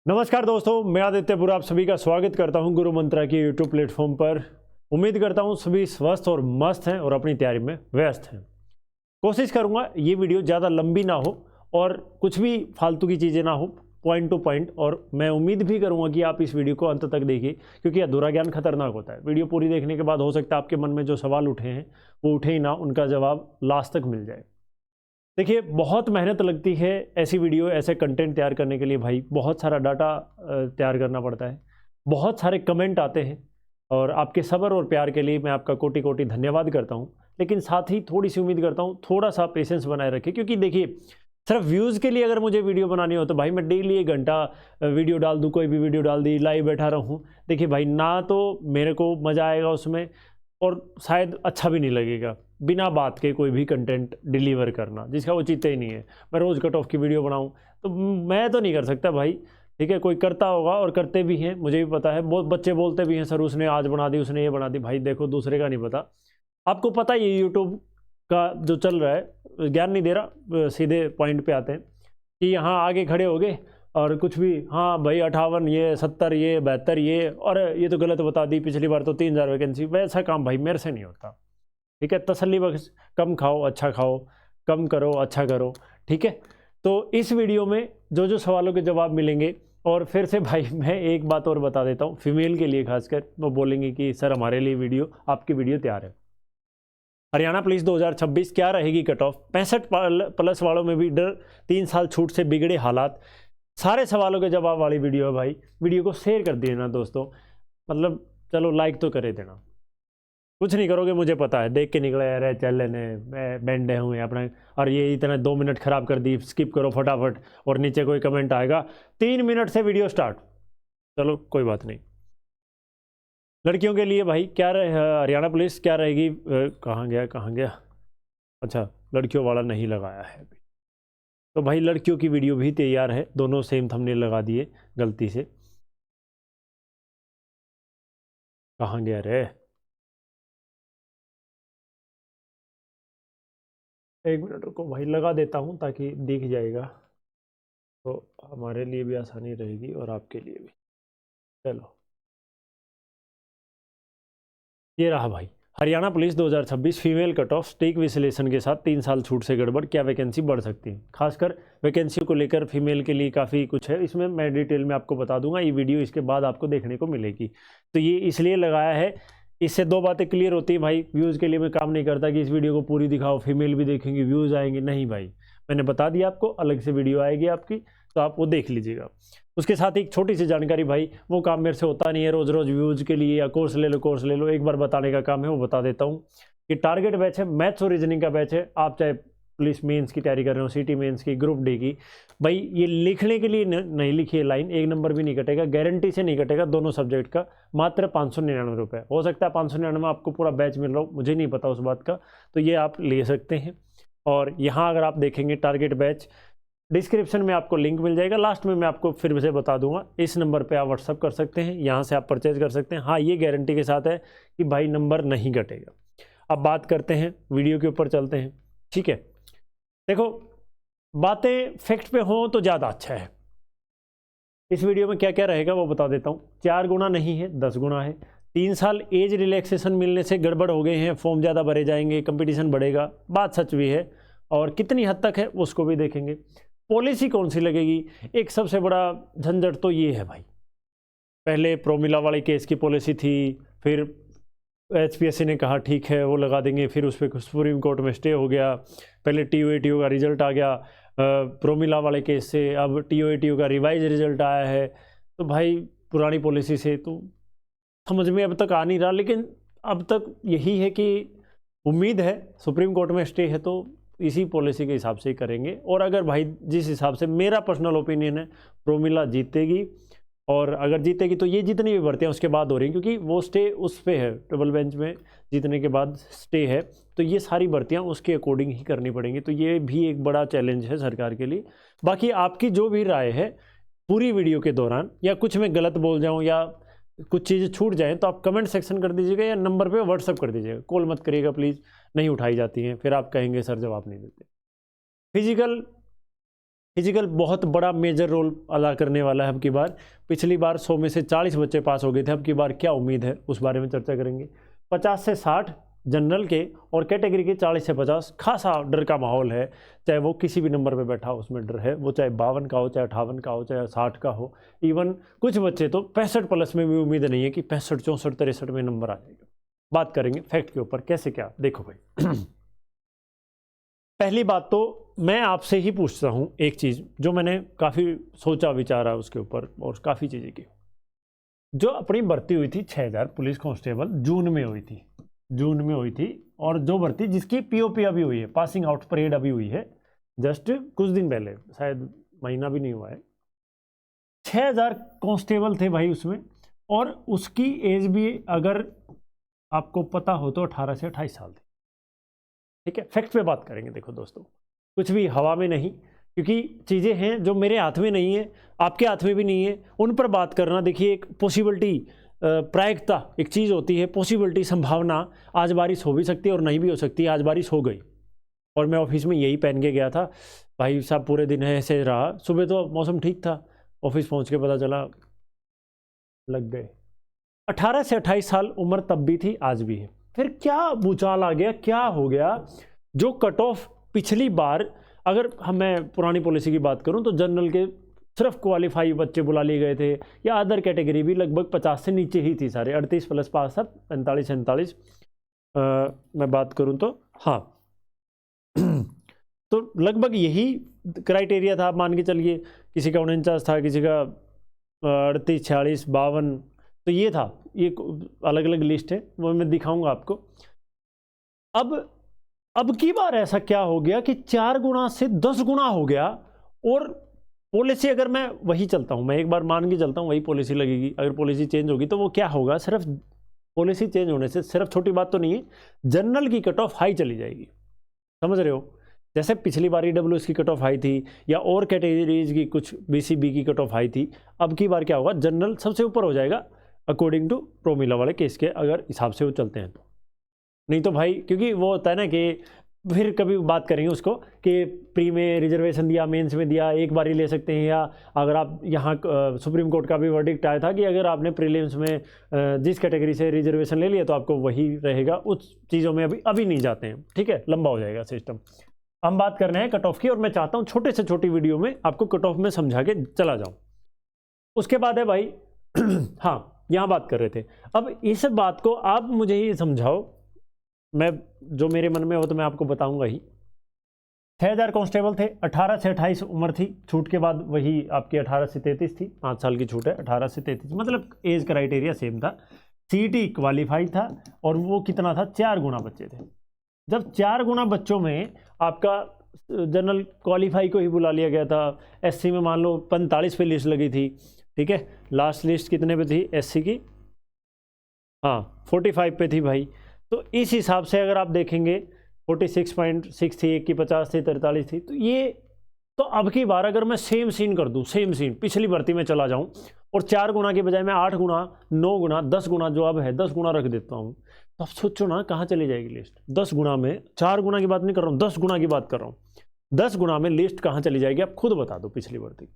नमस्कार दोस्तों, मैं आदित्यपुर आप सभी का स्वागत करता हूं गुरु मंत्रा के यूट्यूब प्लेटफॉर्म पर। उम्मीद करता हूं सभी स्वस्थ और मस्त हैं और अपनी तैयारी में व्यस्त हैं। कोशिश करूंगा ये वीडियो ज़्यादा लंबी ना हो और कुछ भी फालतू की चीज़ें ना हो, पॉइंट टू पॉइंट। और मैं उम्मीद भी करूंगा कि आप इस वीडियो को अंत तक देखिए, क्योंकि अधूरा ज्ञान खतरनाक होता है। वीडियो पूरी देखने के बाद हो सकता है आपके मन में जो सवाल उठे हैं वो उठे ही ना, उनका जवाब लास्ट तक मिल जाए। देखिए, बहुत मेहनत लगती है ऐसी वीडियो, ऐसे कंटेंट तैयार करने के लिए। भाई बहुत सारा डाटा तैयार करना पड़ता है, बहुत सारे कमेंट आते हैं और आपके सब्र और प्यार के लिए मैं आपका कोटि कोटि धन्यवाद करता हूं। लेकिन साथ ही थोड़ी सी उम्मीद करता हूं थोड़ा सा पेशेंस बनाए रखें, क्योंकि देखिए सिर्फ व्यूज़ के लिए अगर मुझे वीडियो बनानी हो तो भाई मैं डेली 1 घंटा वीडियो डाल दूँ, कोई भी वीडियो डाल दी, लाइव बैठा रहूँ। देखिए भाई, ना तो मेरे को मज़ा आएगा उसमें और शायद अच्छा भी नहीं लगेगा बिना बात के कोई भी कंटेंट डिलीवर करना, जिसका औचित्य ही नहीं है। मैं रोज़ कट ऑफ की वीडियो बनाऊं तो मैं तो नहीं कर सकता भाई, ठीक है। कोई करता होगा और करते भी हैं, मुझे भी पता है। बहुत बच्चे बोलते भी हैं, सर उसने आज बना दी, उसने ये बना दी। भाई देखो, दूसरे का नहीं पता, आपको पता ही है यूट्यूब का जो चल रहा है। ज्ञान नहीं दे रहा, सीधे पॉइंट पे आते हैं कि यहाँ आगे खड़े हो गए और कुछ भी, हाँ भाई 58 ये 70 ये 72 ये, और ये तो गलत बता दी, पिछली बार तो 3000 वैकेंसी। वैसा काम भाई मेरे से नहीं होता, ठीक है। तसल्ली बख्श, कम खाओ अच्छा खाओ, कम करो अच्छा करो, ठीक है। तो इस वीडियो में जो जो सवालों के जवाब मिलेंगे, और फिर से भाई मैं एक बात और बता देता हूँ, फीमेल के लिए खासकर वो बोलेंगे कि सर हमारे लिए वीडियो, आपकी वीडियो तैयार है। हरियाणा पुलिस 2026 क्या रहेगी कट ऑफ, 65 प्लस वालों में भी डर, 3 साल छूट से बिगड़े हालात, सारे सवालों के जवाब वाली वीडियो है भाई। वीडियो को शेयर कर देना दोस्तों, मतलब चलो लाइक तो करे देना। कुछ नहीं करोगे मुझे पता है, देख के निकले यार चल लेने बैंडे हुए अपना, और ये इतना 2 मिनट खराब कर दी, स्किप करो फटाफट। और नीचे कोई कमेंट आएगा 3 मिनट से वीडियो स्टार्ट। चलो कोई बात नहीं। लड़कियों के लिए भाई क्या रहे, हरियाणा पुलिस क्या रहेगी, कहाँ गया, अच्छा लड़कियों वाला नहीं लगाया है। तो भाई लड़कियों की वीडियो भी तैयार है, दोनों सेम थंबनेल लगा दिए गलती से। कहाँ गया रे, 1 मिनट रुको भाई, लगा देता हूँ ताकि दिख जाएगा, तो हमारे लिए भी आसानी रहेगी और आपके लिए भी। चलो ये रहा भाई, Haryana police 2026 female cut off स्टेक विश्लेषण के साथ 3 साल छूट से गड़बड़, क्या वैकेंसी बढ़ सकती है। खासकर वैकेंसी को लेकर फीमेल के लिए काफ़ी कुछ है इसमें, मैं डिटेल में आपको बता दूंगा। ये वीडियो इसके बाद आपको देखने को मिलेगी, तो ये इसलिए लगाया है, इससे 2 बातें क्लियर होती है भाई। व्यूज़ के लिए मैं काम नहीं करता कि इस वीडियो को पूरी दिखाओ, फीमेल भी देखेंगे व्यूज़ आएंगे, नहीं भाई। मैंने बता दिया आपको, अलग से वीडियो आएगी आपकी, तो आप वो देख लीजिएगा। उसके साथ एक छोटी सी जानकारी भाई, वो काम मेरे से होता नहीं है रोज़ रोज़ व्यूज़ के लिए, या कोर्स ले लो, एक बार बताने का काम है, वो बता देता हूँ कि टारगेट बैच है, मैथ्स और रीजनिंग का बैच है। आप चाहे पुलिस मेंस की तैयारी कर रहे हो, सिटी मेंस की, ग्रुप डी की, भाई ये लिखने के लिए नहीं लिखी है लाइन, 1 नंबर भी नहीं कटेगा, गारंटी से नहीं कटेगा दोनों सब्जेक्ट का। मात्र 599 रुपये, हो सकता है 599 में आपको पूरा बैच मिल रहा हो, मुझे नहीं पता उस बात का, तो ये आप ले सकते हैं। और यहाँ अगर आप देखेंगे टारगेट बैच, डिस्क्रिप्शन में आपको लिंक मिल जाएगा, लास्ट में मैं आपको फिर से बता दूंगा। इस नंबर पे आप व्हाट्सअप कर सकते हैं, यहाँ से आप परचेज कर सकते हैं। हाँ, ये गारंटी के साथ है कि भाई नंबर नहीं घटेगा। अब बात करते हैं, वीडियो के ऊपर चलते हैं, ठीक है। देखो, बातें फैक्ट पे हों तो ज़्यादा अच्छा है। इस वीडियो में क्या क्या रहेगा वो बता देता हूँ। 4 गुना नहीं है, 10 गुना है। 3 साल एज रिलैक्सेशन मिलने से गड़बड़ हो गए हैं, फॉर्म ज़्यादा भरे जाएंगे, कंपटीशन बढ़ेगा, बात सच भी है, और कितनी हद तक है उसको भी देखेंगे। पॉलिसी कौन सी लगेगी, एक सबसे बड़ा झंझट तो ये है भाई, पहले प्रोमिला वाले केस की पॉलिसी थी, फिर एचपीएससी ने कहा ठीक है वो लगा देंगे, फिर उस पर सुप्रीम कोर्ट में स्टे हो गया, पहले टीओ का रिजल्ट आ गया प्रोमिला वाले केस से, अब टीओ का रिवाइज रिजल्ट आया है। तो भाई पुरानी पॉलिसी से तो समझ में अब तक आ नहीं रहा, लेकिन अब तक यही है कि उम्मीद है सुप्रीम कोर्ट में स्टे है तो इसी पॉलिसी के हिसाब से ही करेंगे। और अगर भाई जिस हिसाब से मेरा पर्सनल ओपिनियन है, प्रोमिला जीतेगी, और अगर जीतेगी तो ये जितनी भी भर्तियाँ उसके बाद हो रही हैं, क्योंकि वो स्टे उस पे है, ट्रिपल बेंच में जीतने के बाद स्टे है, तो ये सारी भर्तियाँ उसके अकॉर्डिंग ही करनी पड़ेंगी। तो ये भी एक बड़ा चैलेंज है सरकार के लिए। बाकी आपकी जो भी राय है पूरी वीडियो के दौरान, या कुछ मैं गलत बोल जाऊँ या कुछ चीज़ें छूट जाएँ, तो आप कमेंट सेक्शन कर दीजिएगा या नंबर पे व्हाट्सअप कर दीजिएगा। कॉल मत करिएगा प्लीज़, नहीं उठाई जाती हैं, फिर आप कहेंगे सर जवाब नहीं देते। फिजिकल फिजिकल बहुत बड़ा मेजर रोल अदा करने वाला है अब की बार। पिछली बार 100 में से 40 बच्चे पास हो गए थे, अब की बार क्या उम्मीद है उस बारे में चर्चा करेंगे। 50 से 60 जनरल के और कैटेगरी के 40 से 50 खासा डर का माहौल है, चाहे वो किसी भी नंबर पे बैठा हो उसमें डर है, वो चाहे 52 का हो, चाहे 58 का हो, चाहे 60 का हो। इवन कुछ बच्चे तो 65 प्लस में भी उम्मीद नहीं है कि 65, 64, 63 में नंबर आ जाएगा। बात करेंगे फैक्ट के ऊपर कैसे क्या। देखो भाई पहली बात तो मैं आपसे ही पूछता हूँ एक चीज़ जो मैंने काफ़ी सोचा विचारा उसके ऊपर और काफ़ी चीज़ें की। जो अपनी भर्ती हुई थी 6000 पुलिस कांस्टेबल जून में हुई थी, जून में हुई थी, और जो भर्ती जिसकी पीओपी अभी हुई है, पासिंग आउट परेड अभी हुई है जस्ट कुछ दिन पहले, शायद महीना भी नहीं हुआ है। 6000 कांस्टेबल थे भाई उसमें, और उसकी एज भी अगर आपको पता हो तो 18 से 28 साल थी। ठीक है, फैक्ट पे बात करेंगे। देखो दोस्तों, कुछ भी हवा में नहीं, क्योंकि चीज़ें हैं जो मेरे हाथ में नहीं है, आपके हाथ में भी नहीं है, उन पर बात करना। देखिए एक पॉसिबिलिटी, प्रायिकता एक चीज़ होती है, पॉसिबिलिटी, संभावना। आज बारिश हो भी सकती है और नहीं भी हो सकती है। आज बारिश हो गई और मैं ऑफिस में यही पहन के गया था भाई साहब, पूरे दिन ऐसे रहा। सुबह तो मौसम ठीक था, ऑफिस पहुंच के पता चला लग गए। 18 से 28 साल उम्र तब भी थी, आज भी है। फिर क्या भूचाल आ गया, क्या हो गया? जो कट ऑफ पिछली बार, अगर मैं पुरानी पॉलिसी की बात करूं तो जनरल के सिर्फ क्वालिफाई बच्चे बुला लिए गए थे, या अदर कैटेगरी भी लगभग 50 से नीचे ही थी सारे। 38 प्लस पास था, 45 47 मैं बात करूं तो हाँ तो लगभग यही क्राइटेरिया था। आप मान के चलिए किसी का 49 था, किसी का 38, 46, 52, तो ये था। ये अलग अलग लिस्ट है, वो मैं दिखाऊंगा आपको। अब की बार ऐसा क्या हो गया कि 4 गुना से 10 गुना हो गया। और पॉलिसी, अगर मैं वही चलता हूं, मैं एक बार मान के चलता हूं वही पॉलिसी लगेगी। अगर पॉलिसी चेंज होगी तो वो क्या होगा, सिर्फ पॉलिसी चेंज होने से सिर्फ छोटी बात तो नहीं है, जनरल की कट ऑफ हाई चली जाएगी। समझ रहे हो? जैसे पिछली बार ईडब्ल्यूएस की कट ऑफ हाई थी, या और कैटेगरीज की कुछ बीसीबी की कट ऑफ हाई थी, अब की बार क्या होगा, जनरल सबसे ऊपर हो जाएगा अकॉर्डिंग टू प्रोमिला वाले केस के अगर हिसाब से वो चलते हैं तो। नहीं तो भाई, क्योंकि वो होता है ना कि फिर कभी बात करेंगे उसको कि प्री में रिजर्वेशन दिया, मेंस में दिया, एक बार ही ले सकते हैं। या अगर आप यहाँ सुप्रीम कोर्ट का भी वर्डिक्ट आया था कि अगर आपने प्रीलिम्स में जिस कैटेगरी से रिजर्वेशन ले लिया तो आपको वही रहेगा। उस चीज़ों में अभी नहीं जाते हैं, ठीक है, लंबा हो जाएगा सिस्टम। हम बात कर रहे हैं कट ऑफ की, और मैं चाहता हूँ छोटे से छोटी वीडियो में आपको कट ऑफ में समझा के चला जाऊँ। उसके बाद है भाई हाँ, यहाँ बात कर रहे थे। अब इस बात को आप मुझे ही समझाओ, मैं जो मेरे मन में हो तो मैं आपको बताऊंगा ही। 6000 कांस्टेबल थे, 18 से 28 उम्र थी, छूट के बाद वही आपकी 18 से 33 थी, 5 साल की छूट है, 18 से 33, मतलब एज क्राइटेरिया सेम था। सीटी क्वालिफाई था, और वो कितना था, 4 गुना बच्चे थे। जब 4 गुना बच्चों में आपका जनरल क्वालिफाई को ही बुला लिया गया था, एससी में मान लो 45 पे लिस्ट लगी थी, ठीक है, लास्ट लिस्ट कितने पे थी एससी की, हाँ 45 पे थी भाई। तो इस हिसाब से अगर आप देखेंगे 46.6 थी, एक की 50 थी, 43 थी। तो ये तो अब की बार अगर मैं सेम सीन कर दूं, सेम सीन पिछली भर्ती में चला जाऊं, और 4 गुना के बजाय मैं 8 गुना, 9 गुना, 10 गुना जो अब है 10 गुना रख देता हूं, तो अब सोचो ना कहाँ चली जाएगी लिस्ट। 10 गुना में, 4 गुना की बात नहीं कर रहा हूँ, 10 गुना की बात कर रहा हूँ। 10 गुना में लिस्ट कहाँ चली जाएगी, आप खुद बता दो पिछली भर्ती।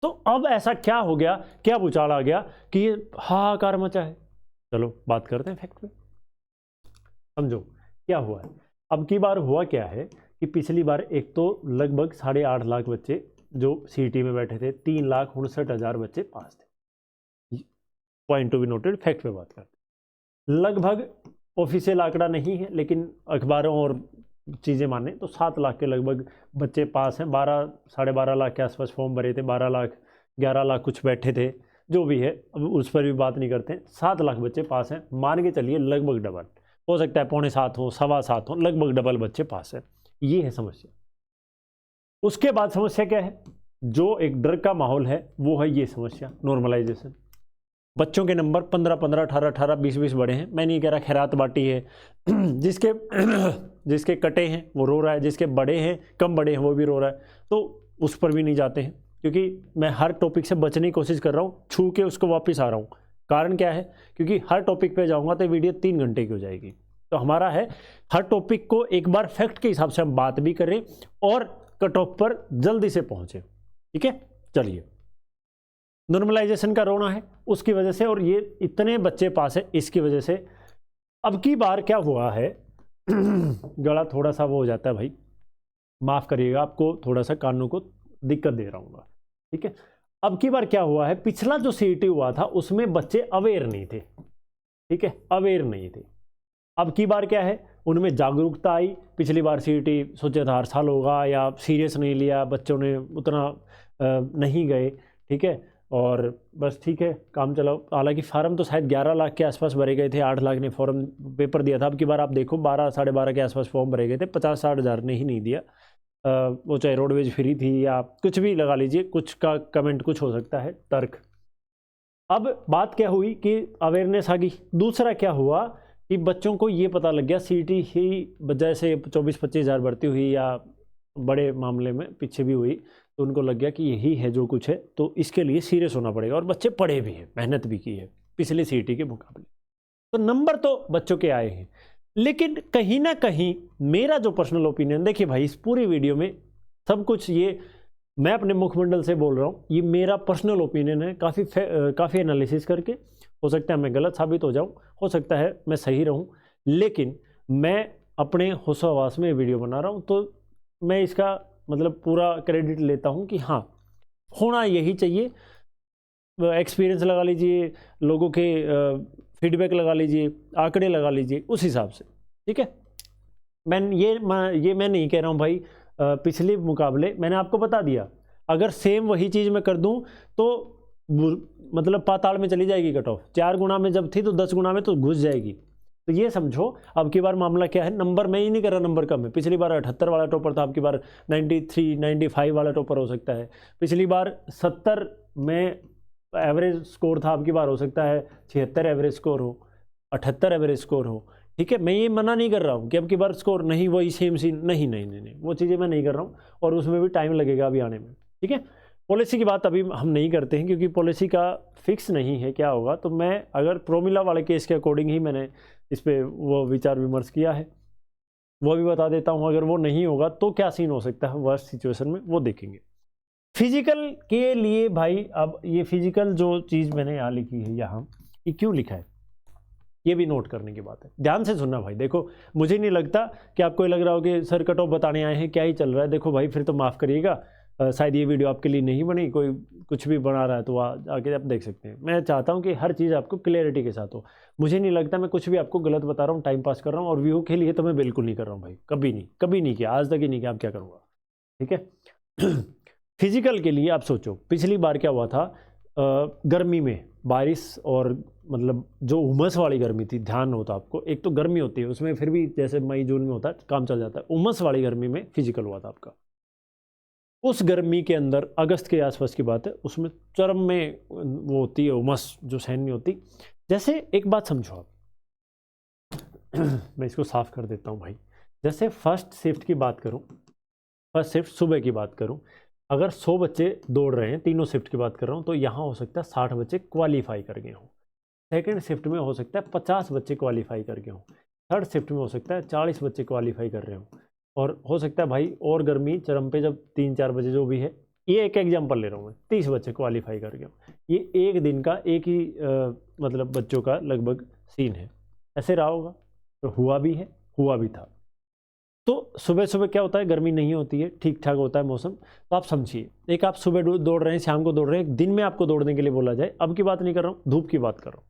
तो अब ऐसा क्या हो गया, क्या भूचाल आ गया कि ये हाहाकार मचा है। चलो बात करते हैं फैक्ट पे, समझो क्या हुआ है। अब की बार हुआ क्या है कि पिछली बार एक तो लगभग 8.5 लाख बच्चे जो सीटी में बैठे थे, 3,59,000 बच्चे पास थे। Point to be noted, fact पे बात करते हैं। लगभग ऑफिशियल आंकड़ा नहीं है, लेकिन अखबारों और चीज़ें माने तो 7 लाख के लगभग बच्चे पास हैं। 12-12.5 लाख के आसपास फॉर्म भरे थे, 12 लाख 11 लाख कुछ बैठे थे, जो भी है अब उस पर भी बात नहीं करते हैं। 7 लाख बच्चे पास हैं, मान के चलिए लगभग डबल, हो सकता है 6.25 हो, 7.25 हो, लगभग डबल बच्चे पास है। ये है समस्या। उसके बाद समस्या क्या है, जो एक डर का माहौल है वो है ये समस्या, नॉर्मलाइजेशन। बच्चों के नंबर 15-15, 18-18, 20-20 बड़े हैं। मैं नहीं कह रहा खैरात बाटी है जिसके कटे हैं वो रो रहा है, जिसके बड़े हैं कम बड़े हैं वो भी रो रहा है, तो उस पर भी नहीं जाते हैं, क्योंकि मैं हर टॉपिक से बचने की कोशिश कर रहा हूँ, छू के उसको वापस आ रहा हूँ। कारण क्या है, क्योंकि हर टॉपिक पे जाऊँगा तो वीडियो 3 घंटे की हो जाएगी। तो हमारा है हर टॉपिक को एक बार फैक्ट के हिसाब से हम बात भी करें, और कट ऑफ पर जल्दी से पहुंचे। ठीक है, चलिए, नॉर्मलाइजेशन का रोना है उसकी वजह से, और ये इतने बच्चे पास है इसकी वजह से। अब की बार क्या हुआ है गला थोड़ा सा वो हो जाता है भाई, माफ करिएगा, आपको थोड़ा सा कानों को दिक्कत दे रहा हूँ। ठीक है, अब की बार क्या हुआ है, पिछला जो सीईटी हुआ था उसमें बच्चे अवेयर नहीं थे। ठीक है, अवेयर नहीं थे। अब की बार क्या है, उनमें जागरूकता आई। पिछली बार सीईटी सोचा था हर साल होगा, या सीरियस नहीं लिया, बच्चों ने उतना नहीं गए। ठीक है, और बस ठीक है, काम चलाओ। हालांकि फार्म तो शायद 11 लाख के आसपास भरे गए थे, 8 लाख ने फॉर्म पेपर दिया था। अब की बार आप देखो 12 साढ़े 12 के आसपास फॉर्म भरे गए थे, 50-60 हज़ार ने ही नहीं दिया। वो चाहे रोडवेज फ्री थी या कुछ भी लगा लीजिए, कुछ का कमेंट कुछ हो सकता है, तर्क। अब बात क्या हुई कि अवेयरनेस आ गई। दूसरा क्या हुआ कि बच्चों को ये पता लग गया सीईटी ही वजह से 24-25 हज़ार भर्ती हुई, या बड़े मामले में पीछे भी हुई, तो उनको लग गया कि यही है जो कुछ है, तो इसके लिए सीरियस होना पड़ेगा। और बच्चे पढ़े भी हैं, मेहनत भी की है पिछले सीईटी के मुकाबले, तो नंबर तो बच्चों के आए हैं। लेकिन कहीं ना कहीं मेरा जो पर्सनल ओपिनियन, देखिए भाई, इस पूरी वीडियो में सब कुछ ये मैं अपने मुखमंडल से बोल रहा हूँ, ये मेरा पर्सनल ओपिनियन है। काफ़ी एनालिसिस करके, हो सकता है मैं गलत साबित हो जाऊँ, हो सकता है मैं सही रहूँ, लेकिन मैं अपने होशो-हवास में वीडियो बना रहा हूँ, तो मैं इसका मतलब पूरा क्रेडिट लेता हूँ कि हाँ, होना यही चाहिए। एक्सपीरियंस लगा लीजिए, लोगों के फीडबैक लगा लीजिए, आंकड़े लगा लीजिए, उस हिसाब से। ठीक है, मैं नहीं कह रहा हूँ भाई पिछले मुकाबले, मैंने आपको बता दिया, अगर सेम वही चीज़ मैं कर दूँ तो मतलब पाताल में चली जाएगी कट ऑफ। 4 गुना में जब थी तो 10 गुना में तो घुस जाएगी। तो ये समझो अब की बार मामला क्या है, नंबर मैं ही नहीं कर रहा, नंबर कम है। पिछली बार 78 वाला टॉपर था, अब की बार 93-95 वाला टॉपर हो सकता है। पिछली बार 70 में एवरेज स्कोर था, अब की बार हो सकता है 76 एवरेज स्कोर हो, 78 एवरेज स्कोर हो। ठीक है, मैं ये मना नहीं कर रहा हूँ कि अब की बार स्कोर नहीं वही सेम सी, नहीं, वो चीज़ें मैं नहीं कर रहा हूँ, और उसमें भी टाइम लगेगा अभी आने में। ठीक है, पॉलिसी की बात अभी हम नहीं करते हैं क्योंकि पॉलिसी का फिक्स नहीं है क्या होगा। तो मैं अगर प्रोमिला वाले केस के अकॉर्डिंग ही मैंने इस पर वो विचार विमर्श किया है, वो भी बता देता हूँ। अगर वो नहीं होगा तो क्या सीन हो सकता है वर्स्ट सिचुएशन में, वो देखेंगे। फिजिकल के लिए भाई, अब ये फिजिकल जो चीज़ मैंने यहाँ लिखी है, यहाँ ये क्यों लिखा है, ये भी नोट करने की बात है। ध्यान से सुनना भाई। देखो, मुझे नहीं लगता कि आपको लग रहा हो कि सर कट ऑफ बताने आए हैं, क्या ही चल रहा है। देखो भाई, फिर तो माफ़ करिएगा, शायद ये वीडियो आपके लिए नहीं बनी, कोई कुछ भी बना रहा है तो आके आप देख सकते हैं। मैं चाहता हूँ कि हर चीज़ आपको क्लियरिटी के साथ हो। मुझे नहीं लगता मैं कुछ भी आपको गलत बता रहा हूँ, टाइम पास कर रहा हूँ, और व्यू के लिए तो मैं बिल्कुल नहीं कर रहा हूँ भाई, कभी नहीं किया, आज तक ही नहीं किया, अब क्या करूँगा। ठीक है फिजिकल के लिए आप सोचो, पिछली बार क्या हुआ था, गर्मी में बारिश, और मतलब जो उमस वाली गर्मी थी, ध्यान होता आपको, एक तो गर्मी होती है उसमें, फिर भी जैसे मई जून में होता है काम चल जाता है, उमस वाली गर्मी में फिजिकल हुआ था आपका। उस गर्मी के अंदर अगस्त के आसपास की बात है, उसमें चरम में वो होती है उमस, जो सहन नहीं होती। जैसे एक बात समझो आप मैं इसको साफ कर देता हूँ भाई। जैसे फर्स्ट शिफ्ट की बात करूँ, फर्स्ट शिफ्ट सुबह की बात करूँ, अगर 100 बच्चे दौड़ रहे हैं, तीनों शिफ्ट की बात कर रहा हूँ, तो यहाँ हो सकता है 60 बच्चे क्वालिफाई कर गए हों। सेकेंड शिफ्ट में हो सकता है 50 बच्चे क्वालिफाई कर गए हों। थर्ड शिफ्ट में हो सकता है 40 बच्चे क्वालिफाई कर रहे हों। और हो सकता है भाई और गर्मी चरम पे जब 3-4 बजे जो भी है, ये एक एग्जाम्पल ले रहा हूँ मैं, 30 बच्चे क्वालिफाई कर गए हों। ये एक दिन का एक ही मतलब बच्चों का लगभग सीन है। ऐसे रहा होगा, तो हुआ भी है, हुआ भी था। तो सुबह सुबह क्या होता है, गर्मी नहीं होती है, ठीक ठाक होता है मौसम। तो आप समझिए, एक आप सुबह दौड़ रहे हैं, शाम को दौड़ रहे हैं, दिन में आपको दौड़ने के लिए बोला जाए, अब की बात नहीं कर रहा हूँ, धूप की बात कर रहा हूँ।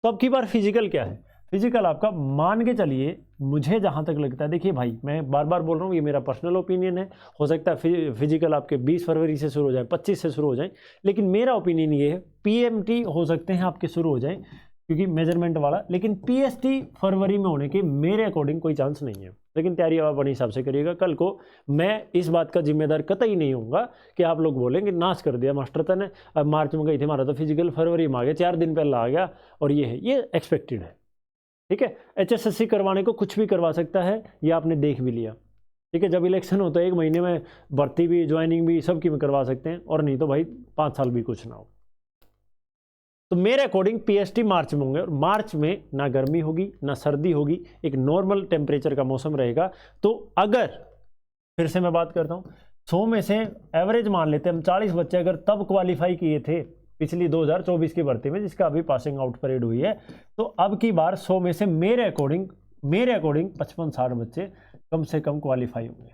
तो अब की बार फिजिकल क्या है, फिजिकल आपका मान के चलिए, मुझे जहाँ तक लगता है, देखिए भाई मैं बार बार बोल रहा हूँ, ये मेरा पर्सनल ओपिनियन है, हो सकता है फिजिकल आपके 20 फरवरी से शुरू हो जाए, 25 से शुरू हो जाए, लेकिन मेरा ओपिनियन ये है PMT हो सकते हैं आपके शुरू हो जाए, क्योंकि मेजरमेंट वाला, लेकिन PST फरवरी में होने के मेरे अकॉर्डिंग कोई चांस नहीं है। लेकिन तैयारी आप अपने हिसाब से करिएगा। कल को मैं इस बात का जिम्मेदार कतई नहीं होऊंगा कि आप लोग बोलेंगे नाश कर दिया मास्टर तने, अब मार्च में गई थी, हमारा तो फिजिकल फरवरी में आ गया, 4 दिन पहले आ गया, और ये है, ये एक्सपेक्टेड है। ठीक है, HSSC करवाने को कुछ भी करवा सकता है, ये आपने देख भी लिया। ठीक है, जब इलेक्शन होता है 1 महीने में भर्ती भी, ज्वाइनिंग भी, सब की में करवा सकते हैं, और नहीं तो भाई 5 साल भी कुछ ना हो। तो मेरे अकॉर्डिंग PST मार्च में होंगे, और मार्च में ना गर्मी होगी ना सर्दी होगी, एक नॉर्मल टेम्परेचर का मौसम रहेगा। तो अगर, फिर से मैं बात करता हूँ, 100 में से एवरेज मान लेते हैं हम 40 बच्चे अगर तब क्वालिफाई किए थे पिछली 2024 की भर्ती में, जिसका अभी पासिंग आउट परेड हुई है, तो अब की बार 100 में से मेरे अकॉर्डिंग 55-60 बच्चे कम से कम क्वालिफाई होंगे,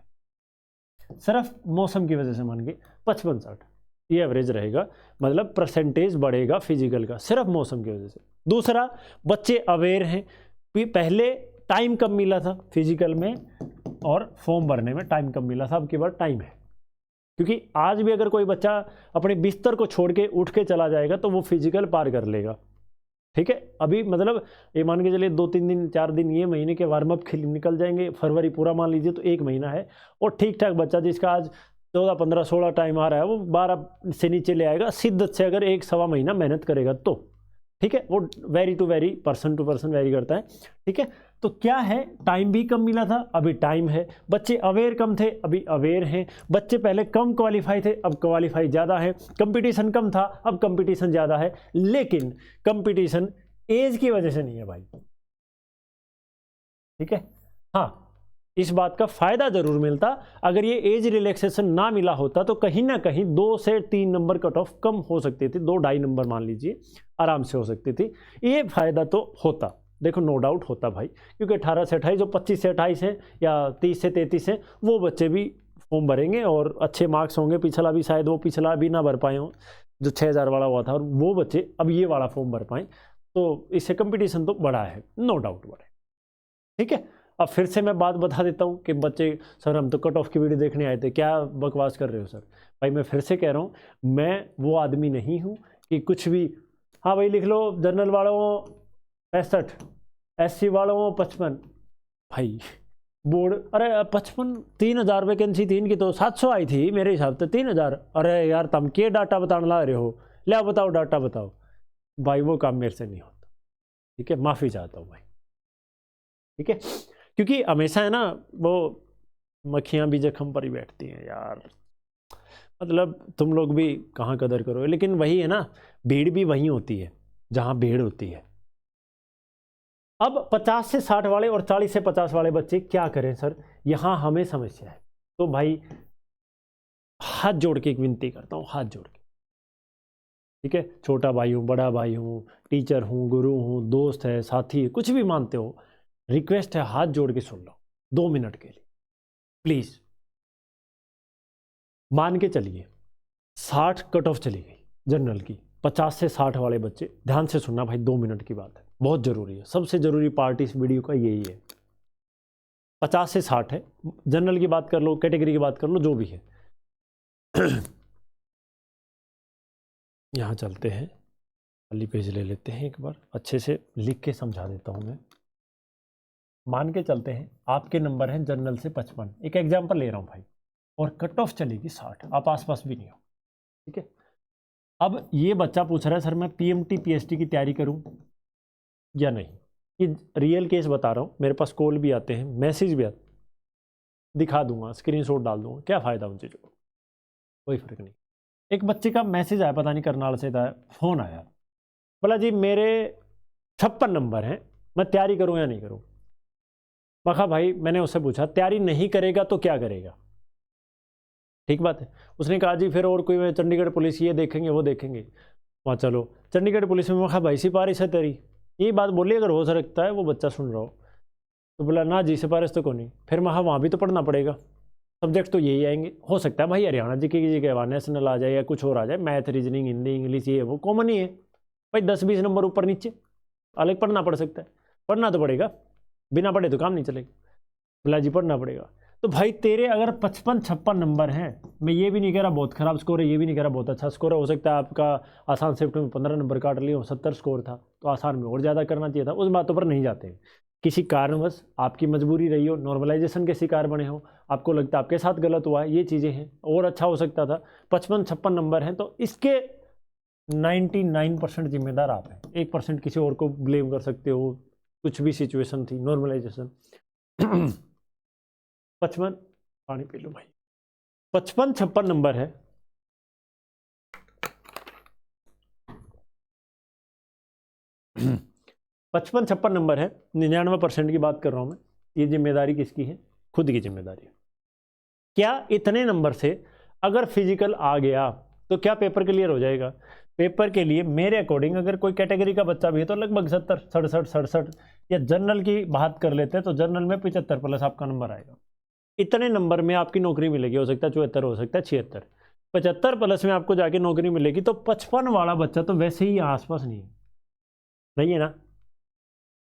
सिर्फ मौसम की वजह से मान के 55-60 ये एवरेज रहेगा, मतलब परसेंटेज बढ़ेगा फिजिकल का सिर्फ मौसम की वजह से। दूसरा, बच्चे अवेयर हैं, पहले टाइम कम मिला था फिजिकल में और फॉर्म भरने में टाइम कम मिला था, अब की बार टाइम है, क्योंकि आज भी अगर कोई बच्चा अपने बिस्तर को छोड़ के उठ के चला जाएगा तो वो फिजिकल पार कर लेगा, ठीक है। अभी मतलब ये मान के चलिए 2-3 दिन 4 दिन ये महीने के वार्म अप निकल जाएंगे, फरवरी पूरा मान लीजिए तो 1 महीना है, और ठीक ठाक बच्चा जिसका आज 14, 15, 16 टाइम आ रहा है वो 12 से नीचे ले आएगा शिद्दत से, अगर 1-1.25 महीना मेहनत करेगा तो, ठीक है। वो vary to vary, person to person vary करता है, ठीक है। तो क्या है, टाइम भी कम मिला था, अभी टाइम है, बच्चे अवेयर कम थे, अभी अवेयर हैं, बच्चे पहले कम क्वालिफाई थे, अब क्वालिफाई ज़्यादा है, कंपटीशन कम था, अब कंपटीशन ज़्यादा है, लेकिन कंपटीशन एज की वजह से नहीं है भाई, ठीक है। हाँ, इस बात का फायदा जरूर मिलता, अगर ये एज रिलैक्सेशन ना मिला होता तो कहीं ना कहीं 2 से 3 नंबर कट ऑफ कम हो सकती थी, 2-2.5 नंबर मान लीजिए आराम से हो सकती थी, ये फायदा तो होता, देखो नो डाउट होता भाई, क्योंकि 18 से 28 जो 25 से 28 हैं या 30 से 33 हैं वो बच्चे भी फॉर्म भरेंगे और अच्छे मार्क्स होंगे। पिछला भी शायद वो पिछला भी ना भर पाए हों जो 6000 वाला हुआ था, और वो बच्चे अब ये वाला फॉर्म भर पाएँ, तो इससे कंपटीशन तो बड़ा है, नो डाउट बड़ा है, ठीक है। अब फिर से मैं बात बता देता हूँ कि बच्चे, सर हम तो कट ऑफ की वीडियो देखने आए थे, क्या बकवास कर रहे हो सर? भाई मैं फिर से कह रहा हूँ, मैं वो आदमी नहीं हूँ कि कुछ भी, हाँ भाई लिख लो जनरल वालों 65, SC वालों 55, भाई बोर्ड, अरे 55, 3000 वैकेंसी थी इनकी तो 700 आई थी मेरे हिसाब से 3000, अरे यार तुम के डाटा बताने ला रहे हो, ले बताओ डाटा बताओ, भाई वो काम मेरे से नहीं होता, ठीक है, माफ़ी चाहता हूँ भाई, ठीक है। क्योंकि हमेशा है ना वो मक्खियाँ भी जख्म पर ही बैठती हैं यार, मतलब तुम लोग भी कहाँ कदर करो, लेकिन वही है ना, भीड़ भी वहीं होती है जहाँ भीड़ होती है। अब 50 से 60 वाले और 40 से 50 वाले बच्चे क्या करें सर, यहाँ हमें समस्या है, तो भाई हाथ जोड़ के एक विनती करता हूँ, हाथ जोड़ के, ठीक है, छोटा भाई हूँ, बड़ा भाई हूँ, टीचर हूँ, गुरु हूँ, दोस्त है, साथी है, कुछ भी मानते हो, रिक्वेस्ट है, हाथ जोड़ के सुन लो 2 मिनट के लिए प्लीज। मान के चलिए 60 कट ऑफ चली गई जनरल की, 50 से 60 वाले बच्चे, ध्यान से सुनना भाई, 2 मिनट की बात है, बहुत जरूरी है, सबसे जरूरी पार्ट इस वीडियो का यही है। 50 से 60 है, जनरल की बात कर लो, कैटेगरी की बात कर लो, जो भी है। यहाँ चलते हैं, खाली पेज ले लेते हैं, एक बार अच्छे से लिख के समझा देता हूँ मैं। मान के चलते हैं आपके नंबर हैं जनरल से 55, एक एग्जाम्पल ले रहा हूँ भाई, और कट ऑफ चलेगी 60, आप आसपास भी नहीं हो, ठीक है। अब ये बच्चा पूछ रहा है सर मैं PMT PhD की तैयारी करूँ या नहीं, ये रियल केस बता रहा हूँ, मेरे पास कॉल भी आते हैं, मैसेज भी आते, दिखा दूंगा, स्क्रीनशॉट डाल दूंगा, क्या फ़ायदा उन चीज़ों को, कोई फ़र्क नहीं। एक बच्चे का मैसेज आया, पता नहीं करनाल से था, फ़ोन आया, बोला जी मेरे 56 नंबर हैं, मैं तैयारी करूँ या नहीं करूँ। मैं कहा भाई, मैंने उससे पूछा तैयारी नहीं करेगा तो क्या करेगा, ठीक बात है। उसने कहा जी फिर और कोई, मैं चंडीगढ़ पुलिस ये देखेंगे वो देखेंगे, वहाँ चलो चंडीगढ़ पुलिस में। मैं कहा भाई सिफारिश है तेरी, यही बात बोली, अगर हो सकता है वो बच्चा सुन रहा हो, तो बोला ना जी सिफारिश तो को नहीं। फिर मैं वहाँ भी तो पढ़ना पड़ेगा, सब्जेक्ट तो यही आएंगे, हो सकता है भाई हरियाणा जी की जगह नेशनल आ जाए या कुछ और आ जाए, मैथ रीजनिंग हिंदी इंग्लिश ये वो कॉमन ही है भाई, 10-20 नंबर ऊपर नीचे अलग पढ़ना पड़ सकता है, पढ़ना तो पड़ेगा, बिना पढ़े तो काम नहीं चलेगा। बोला जी पढ़ना पड़ेगा। तो भाई तेरे अगर 55-56 नंबर हैं, मैं ये भी नहीं कह रहा बहुत ख़राब स्कोर है, ये भी नहीं कह रहा बहुत अच्छा स्कोर है, हो सकता है आपका आसान शिफ्ट में 15 नंबर काट लिए हो, 70 स्कोर था तो आसान में और ज़्यादा करना चाहिए था, उस बातों पर नहीं जाते हैं। किसी कारणवश आपकी मजबूरी रही हो, नॉर्मलाइजेशन के शिकार बने हो, आपको लगता है आपके साथ गलत हुआ है, ये चीज़ें हैं, और अच्छा हो सकता था। 55-56 नंबर हैं तो इसके 99% जिम्मेदार आप हैं, 1% किसी और को ब्लेम कर सकते हो, कुछ भी सिचुएशन थी, नॉर्मलाइजेशन। 55, पानी पी लो भाई, 55-56 नंबर है, 55-56 नंबर है, 99% की बात कर रहा हूं मैं, ये जिम्मेदारी किसकी है, खुद की जिम्मेदारी है। क्या इतने नंबर से अगर फिजिकल आ गया तो क्या पेपर क्लियर हो जाएगा? पेपर के लिए मेरे अकॉर्डिंग अगर कोई कैटेगरी का बच्चा भी है तो लगभग 70, 67, 67, या जनरल की बात कर लेते हैं तो जनरल में 75 प्लस आपका नंबर आएगा। इतने नंबर में आपकी नौकरी मिलेगी, हो सकता है 74, हो सकता है 76, 75 प्लस में आपको जाके नौकरी मिलेगी। तो 55 वाला बच्चा तो वैसे ही यहाँ आसपास नहीं है ना।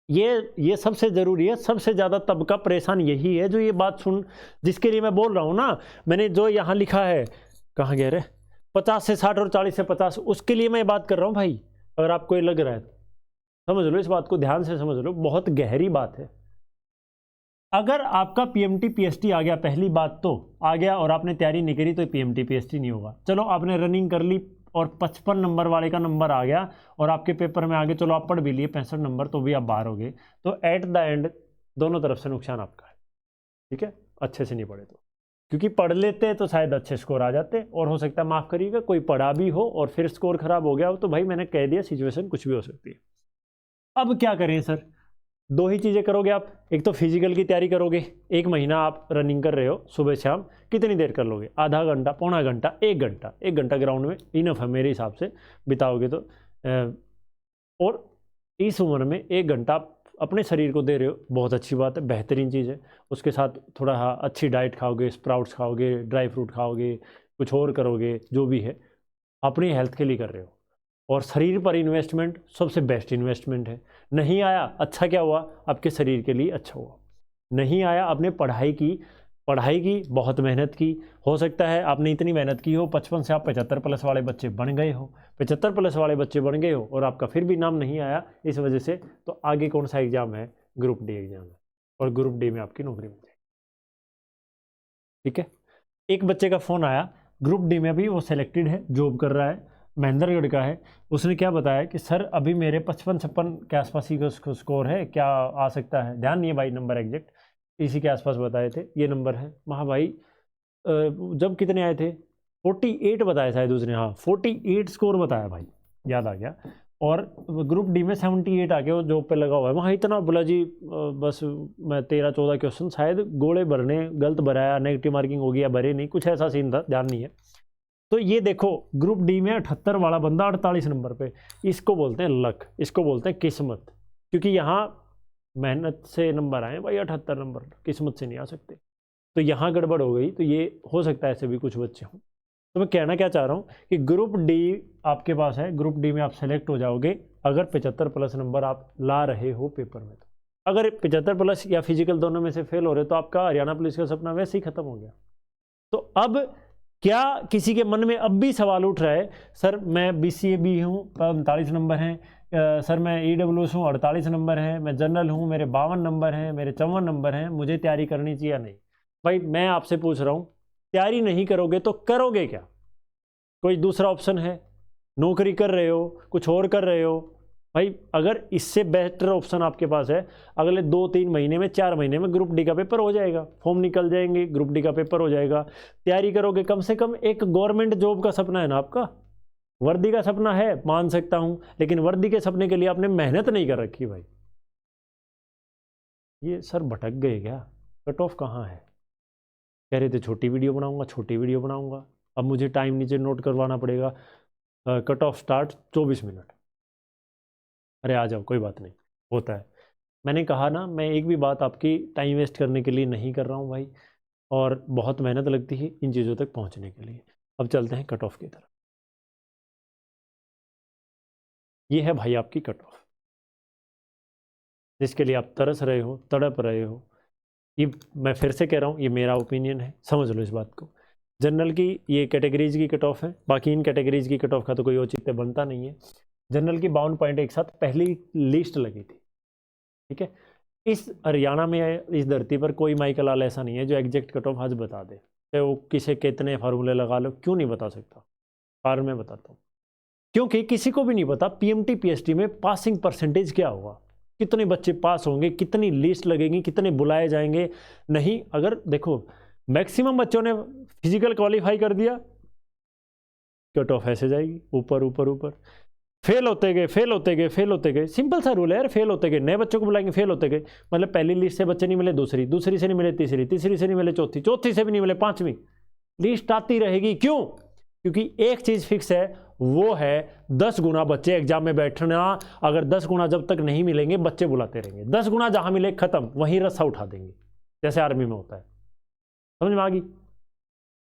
ये सबसे ज़रूरी है, सबसे ज़्यादा तबका परेशान यही है जो ये बात सुन, जिसके लिए मैं बोल रहा हूँ ना। मैंने जो यहाँ लिखा है, कहाँ गया रे, 50 से 60 और 40 से 50, उसके लिए मैं बात कर रहा हूँ भाई। अगर आपको ये लग रहा है समझ लो, इस बात को ध्यान से समझ लो, बहुत गहरी बात है। अगर आपका पीएमटी पीएसटी आ गया, पहली बात तो आ गया, और आपने तैयारी नहीं करी तो पीएमटी पीएसटी नहीं होगा। चलो आपने रनिंग कर ली और 55 नंबर वाले का नंबर आ गया और आपके पेपर में आ गए, चलो आप पढ़ भी लिए 65 नंबर, तो भी आप बाहर हो गए। तो एट द एंड दोनों तरफ से नुकसान आपका है, ठीक है, अच्छे से नहीं पढ़े तो। क्योंकि पढ़ लेते तो शायद अच्छे स्कोर आ जाते, और हो सकता है, माफ़ करिएगा, कोई पढ़ा भी हो और फिर स्कोर खराब हो गया हो, तो भाई मैंने कह दिया सिचुएशन कुछ भी हो सकती है। अब क्या करें सर? दो ही चीज़ें करोगे आप। एक तो फिजिकल की तैयारी करोगे, 1 महीना आप रनिंग कर रहे हो सुबह शाम, कितनी देर कर लोगे? आधा घंटा, पौना घंटा, 1 घंटा ग्राउंड में इनफ है मेरे हिसाब से बिताओगे तो। और इस उम्र में 1 घंटा आप अपने शरीर को दे रहे हो, बहुत अच्छी बात है, बेहतरीन चीज़ है। उसके साथ थोड़ा अच्छी डाइट खाओगे, स्प्राउट्स खाओगे, ड्राई फ्रूट खाओगे, कुछ और करोगे, जो भी है अपनी हेल्थ के लिए कर रहे हो। और शरीर पर इन्वेस्टमेंट सबसे बेस्ट इन्वेस्टमेंट है। नहीं आया, अच्छा क्या हुआ, आपके शरीर के लिए अच्छा हुआ। नहीं आया, आपने पढ़ाई की, बहुत मेहनत की, हो सकता है आपने इतनी मेहनत की हो 55 से आप 75 प्लस वाले बच्चे बन गए हो, 75 प्लस वाले बच्चे बन गए हो और आपका फिर भी नाम नहीं आया इस वजह से, तो आगे कौन सा एग्ज़ाम है? ग्रुप डी एग्ज़ाम है, और ग्रुप डी में आपकी नौकरी मिल जाएगी, ठीक है। एक बच्चे का फ़ोन आया, ग्रुप डी में भी वो सेलेक्टेड है, जॉब कर रहा है, महेंद्रगढ़ का है। उसने क्या बताया कि सर अभी मेरे 55-56 के आसपास ही का स्कोर है, क्या आ सकता है? ध्यान नहीं है भाई नंबर एग्जैक्ट, इसी के आसपास बताए थे, ये नंबर है। महा भाई जब कितने आए थे? 48 बताया शायद उसने, हाँ 48 स्कोर बताया भाई, याद आ गया। और ग्रुप डी में 78 आके वो जॉब पे लगा हुआ है। वहाँ इतना बोला जी बस मैं 13-14 क्वेश्चन शायद गोले भरने गलत भराया, नेगेटिव मार्किंग हो गया, भरे नहीं, कुछ ऐसा सीन था, ध्यान नहीं है। तो ये देखो ग्रुप डी में 78 वाला बंदा 48 नंबर पे, इसको बोलते हैं लक, इसको बोलते हैं किस्मत। क्योंकि यहाँ मेहनत से नंबर आए भाई, 78 नंबर किस्मत से नहीं आ सकते। तो यहाँ गड़बड़ हो गई, तो ये हो सकता है ऐसे भी कुछ बच्चे हों। तो मैं कहना क्या चाह रहा हूँ कि ग्रुप डी आपके पास है, ग्रुप डी में आप सेलेक्ट हो जाओगे अगर 75 प्लस नंबर आप ला रहे हो पेपर में। तो अगर 75 प्लस या फिजिकल दोनों में से फेल हो रहे तो आपका हरियाणा पुलिस का सपना वैसे ही खत्म हो गया। तो अब क्या किसी के मन में अब भी सवाल उठ रहा है, सर मैं BCA भी हूँ, 39 नंबर हैं, सर मैं EWS हूँ, 48 नंबर हैं, मैं जनरल हूँ, मेरे 52 नंबर हैं, मेरे 54 नंबर हैं, मुझे तैयारी करनी चाहिए या नहीं? भाई मैं आपसे पूछ रहा हूँ, तैयारी नहीं करोगे तो करोगे क्या? कोई दूसरा ऑप्शन है? नौकरी कर रहे हो, कुछ और कर रहे हो भाई, अगर इससे बेहतर ऑप्शन आपके पास है, अगले 2-3 महीने में, 4 महीने में ग्रुप डी का पेपर हो जाएगा, फॉर्म निकल जाएंगे, ग्रुप डी का पेपर हो जाएगा, तैयारी करोगे। कम से कम एक गवर्नमेंट जॉब का सपना है ना आपका, वर्दी का सपना है, मान सकता हूं, लेकिन वर्दी के सपने के लिए आपने मेहनत नहीं कर रखी भाई। ये सर भटक गए क्या? कट ऑफ कहाँ है? कह रहे थे छोटी वीडियो बनाऊंगा, छोटी वीडियो बनाऊंगा, अब मुझे टाइम नीचे नोट करवाना पड़ेगा, कट ऑफ स्टार्ट 24 मिनट। अरे आ जाओ, कोई बात नहीं, होता है। मैंने कहा ना, मैं एक भी बात आपकी टाइम वेस्ट करने के लिए नहीं कर रहा हूँ भाई, और बहुत मेहनत लगती है इन चीज़ों तक पहुँचने के लिए। अब चलते हैं कट ऑफ की तरफ। ये है भाई आपकी कट ऑफ, जिसके लिए आप तरस रहे हो, तड़प रहे हो। ये मैं फिर से कह रहा हूँ, ये मेरा ओपिनियन है, समझ लो इस बात को। जनरल की ये कैटेगरीज की कट ऑफ है, बाकी इन कैटेगरीज की कट ऑफ का तो कोई औचित्य बनता नहीं है। जनरल की 52 पॉइंट एक साथ पहली लिस्ट लगी थी, ठीक है। इस हरियाणा में, इस धरती पर कोई माइकल लाल ऐसा नहीं है जो एग्जैक्ट कट ऑफ आज बता दे, चाहे वो किसे कितने फार्मूले लगा लो, क्यों नहीं बता सकता? कारण मैं बताता हूँ, क्योंकि किसी को भी नहीं पता पीएमटी पीएसटी में पासिंग परसेंटेज क्या होगा, कितने बच्चे पास होंगे, कितनी लिस्ट लगेगी, कितने बुलाए जाएंगे। नहीं, अगर देखो मैक्सिमम बच्चों ने फिजिकल क्वालिफाई कर दिया, कट ऑफ ऐसे जाएगी ऊपर ऊपर ऊपर। फेल होते गए फेल होते गए फेल होते गए, सिंपल सा रूल है यार, फेल होते गए, नए बच्चों को बुलाएंगे, फेल होते गए, मतलब पहली लिस्ट से बच्चे नहीं मिले, दूसरी, दूसरी से नहीं मिले तीसरी, तीसरी से नहीं मिले चौथी, चौथी से भी नहीं मिले पांचवी, लिस्ट आती रहेगी। क्यों? क्योंकि एक चीज फिक्स है, वो है 10 गुना बच्चे एग्जाम में बैठना। अगर 10 गुना जब तक नहीं मिलेंगे बच्चे बुलाते रहेंगे, 10 गुना जहां मिले खत्म, वहीं रस्सा उठा देंगे, जैसे आर्मी में होता है। समझ में आ गई?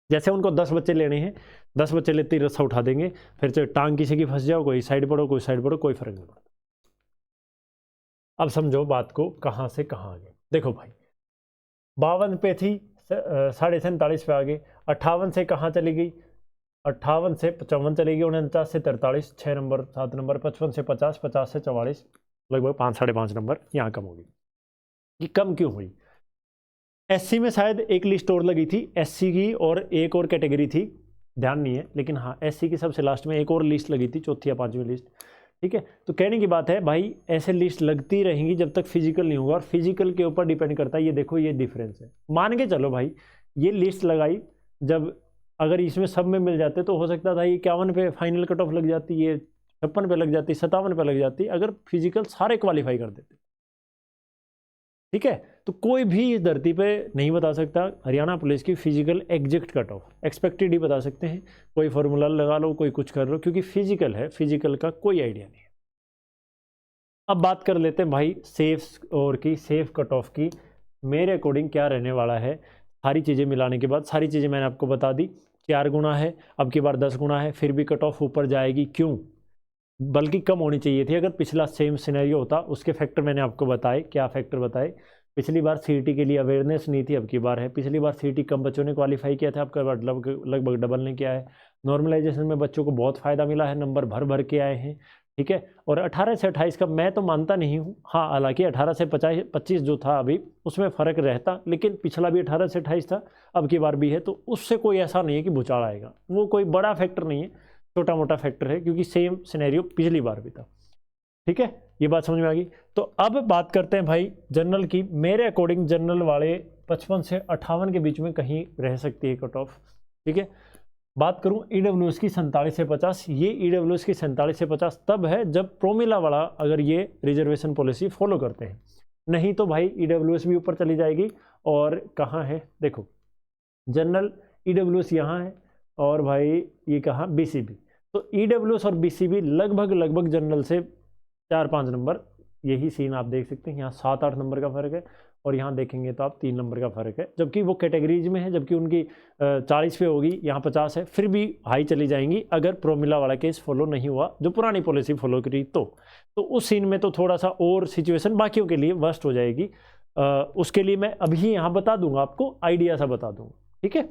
जैसे उनको 10 बच्चे लेने हैं, 10 बच्चे लेते ही रस्सा उठा देंगे, फिर चाहे टांग किसी की फंस जाओ, कोई साइड पढ़ो कोई साइड पढ़ो, कोई फर्क नहीं पड़ता। अब समझो बात को, कहां से कहां आ गए। देखो भाई 52 पे थी, 47.5 पे आ गई, 58 से कहां चली गई, 58 से 55 चली गई, 49 से 43, 6 नंबर 7 नंबर, 55 से 50, 50 से 44, लगभग 5 साढ़े 5 नंबर यहाँ कम होगी। ये कम क्यों हुई? एससी में शायद एक लिस्ट और लगी थी, एससी की, और एक और कैटेगरी थी, ध्यान नहीं है, लेकिन हाँ एससी की सबसे लास्ट में एक और लिस्ट लगी थी, चौथी या पांचवी लिस्ट। ठीक है, तो कहने की बात है भाई ऐसे लिस्ट लगती रहेंगी जब तक फिजिकल नहीं होगा, और फिजिकल के ऊपर डिपेंड करता है। ये देखो ये डिफरेंस है, मान के चलो भाई ये लिस्ट लगाई, जब अगर इसमें सब में मिल जाते तो हो सकता था ये 51 पे फाइनल कट ऑफ लग जाती, ये 56 पे लग जाती, 57 पे लग जाती, अगर फिजिकल सारे क्वालिफाई कर देते। ठीक है, तो कोई भी इस धरती पे नहीं बता सकता हरियाणा पुलिस की physical exact cut off, expected ही बता सकते हैं, कोई फॉर्मूला लगा लो, कोई कुछ कर लो, क्योंकि फिजिकल है, फिजिकल का कोई आइडिया नहीं है। अब बात कर लेते हैं भाई सेफ और की, सेफ कट ऑफ की मेरे अकॉर्डिंग क्या रहने वाला है। सारी चीज़ें मिलाने के बाद, सारी चीज़ें मैंने आपको बता दी, 4 गुना है, अब की बार 10 गुना है, फिर भी कट ऑफ ऊपर जाएगी। क्यों? बल्कि कम होनी चाहिए थी। अगर पिछला सेम सिनेरियो होता, उसके फैक्टर मैंने आपको बताए। क्या फैक्टर बताए? पिछली बार सीईटी के लिए अवेयरनेस नहीं थी, अब की बार है। पिछली बार सीईटी कम बच्चों ने क्वालिफाई किया था, आपका लगभग डबल ने किया है। नॉर्मलाइजेशन में बच्चों को बहुत फ़ायदा मिला है, नंबर भर भर के आए हैं। ठीक है, और 18 से 28 का मैं तो मानता नहीं हूँ। हाँ, हालांकि 18 से 25 जो था अभी उसमें फ़र्क रहता, लेकिन पिछला भी 18 से 28 था, अब की बार भी है, तो उससे कोई ऐसा नहीं है कि भूचाल आएगा। वो कोई बड़ा फैक्टर नहीं है, छोटा मोटा फैक्टर है, क्योंकि सेम सिनेरियो पिछली बार भी था। ठीक है, ये बात समझ में आ गई। तो अब बात करते हैं भाई जनरल की। मेरे अकॉर्डिंग जनरल वाले 55 से 58 के बीच में कहीं रह सकती है कट ऑफ। ठीक है, बात करूं ईडब्ल्यूएस की 47 से 50, ये ईडब्ल्यूएस की 47 से 50 तब है जब प्रोमिला वाला अगर ये रिजर्वेशन पॉलिसी फॉलो करते हैं, नहीं तो भाई ईडब्ल्यूएस भी ऊपर चली जाएगी। और कहाँ है देखो, जनरल ईडब्ल्यूएस यहाँ है, और भाई ये कहाँ, बीसीबी। तो ईडब्ल्यूएस और बीसीबी लगभग जनरल से 4-5 नंबर, यही सीन आप देख सकते हैं। यहाँ 7-8 नंबर का फर्क है, और यहाँ देखेंगे तो आप 3 नंबर का फर्क है, जबकि वो कैटेगरीज में है, जबकि उनकी 40 पे होगी, यहाँ 50 है, फिर भी हाई चली जाएंगी अगर प्रोमिला वाला केस फॉलो नहीं हुआ, जो पुरानी पॉलिसी फॉलो करी। तो उस सीन में तो थोड़ा सा और सिचुएशन बाकियों के लिए वर्स्ट हो जाएगी। उसके लिए मैं अभी यहाँ बता दूंगा, आपको आइडिया सा बता दूंगा। ठीक है,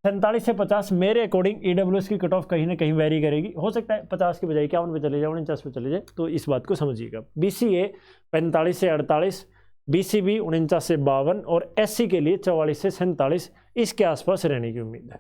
47 से 50 मेरे अकॉर्डिंग ईडब्ल्यूएस की कट ऑफ कहीं ना कहीं वेरी करेगी। हो सकता है 50 के बजाय 51 पे चले जाए, 49 पे चले जाए, तो इस बात को समझिएगा। बीसीए 45 से 48, बीसीबी 49 से 52, और एससी के लिए 44 से 47, इसके आसपास रहने की उम्मीद है।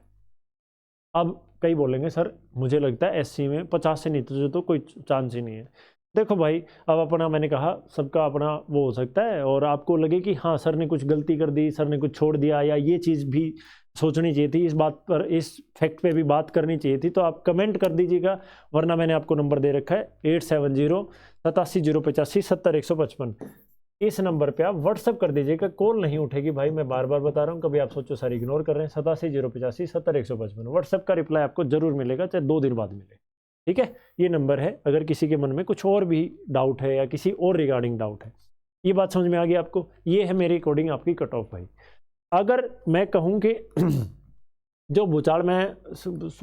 अब कई बोलेंगे सर मुझे लगता है एससी में 50 से नीचे तो कोई चांस ही नहीं है। देखो भाई, अब अपना, मैंने कहा सबका अपना वो हो सकता है, और आपको लगे कि हाँ सर ने कुछ गलती कर दी, सर ने कुछ छोड़ दिया, या ये चीज़ भी सोचनी चाहिए थी, इस बात पर, इस फैक्ट पे भी बात करनी चाहिए थी, तो आप कमेंट कर दीजिएगा, वरना मैंने आपको नंबर दे रखा है 87078085 इस नंबर पे आप व्हाट्सअप कर दीजिएगा। कॉल नहीं उठेगी भाई, मैं बार बार बता रहा हूँ, कभी आप सोचो सर इग्नोर कर रहे हैं। 8708570155 व्हाट्सअप का रिप्लाई आपको जरूर मिलेगा, चाहे 2 दिन बाद मिले। ठीक है, ये नंबर है, अगर किसी के मन में कुछ और भी डाउट है या किसी और रिगार्डिंग डाउट है। ये बात समझ में आ गई आपको? ये है मेरे अकॉर्डिंग आपकी कट ऑफ भाई। अगर मैं कहूँ कि जो भूचाल मैं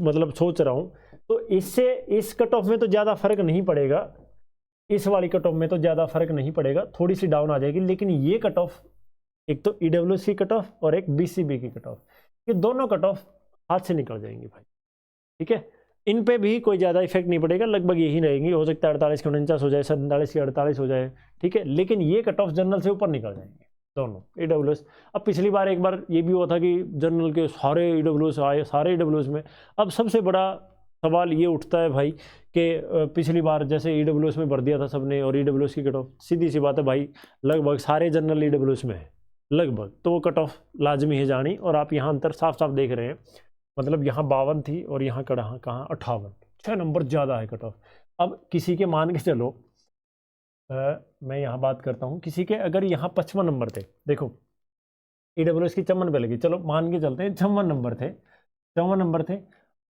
मतलब सोच रहा हूँ, तो इससे इस कट ऑफ में तो ज़्यादा फर्क नहीं पड़ेगा, इस वाली कट ऑफ में तो ज़्यादा फर्क नहीं पड़ेगा, थोड़ी सी डाउन आ जाएगी। लेकिन ये कट ऑफ, एक तो ईडब्ल्यूएस की कट ऑफ और एक बीसीबी की कट ऑफ, ये दोनों कट ऑफ हाथ से निकल जाएंगी भाई। ठीक है, इन पे भी कोई ज़्यादा इफेक्ट नहीं पड़ेगा, लगभग यही रहेंगी। हो सकता है 48 के 49 हो जाए, 47 के 48 हो जाए। ठीक है, लेकिन ये कट ऑफ जनरल से ऊपर निकल जाएंगे दोनों ईडब्ल्यूएस। अब पिछली बार एक बार ये भी हुआ था कि जनरल के सारे ईडब्ल्यूएस आए, सारे ईडब्ल्यूएस में। अब सबसे बड़ा सवाल ये उठता है भाई कि पिछली बार जैसे ईडब्ल्यूएस में भर दिया था सबने, और ईडब्ल्यूएस की कट ऑफ, सीधी सी बात है भाई, लगभग सारे जनरल ईडब्ल्यूएस में है लगभग, तो वो कट ऑफ लाजमी है जानी। और आप यहाँ अंतर साफ साफ देख रहे हैं, मतलब यहाँ 52 थी और यहाँ कहाँ 58, 6 नंबर ज़्यादा है कट ऑफ। अब किसी के मान के चलो, मैं यहाँ बात करता हूँ, किसी के अगर यहाँ 55 नंबर थे, देखो EWS की 54 पे लगी, चलो मान के चलते हैं 56 नंबर थे, 54 नंबर थे,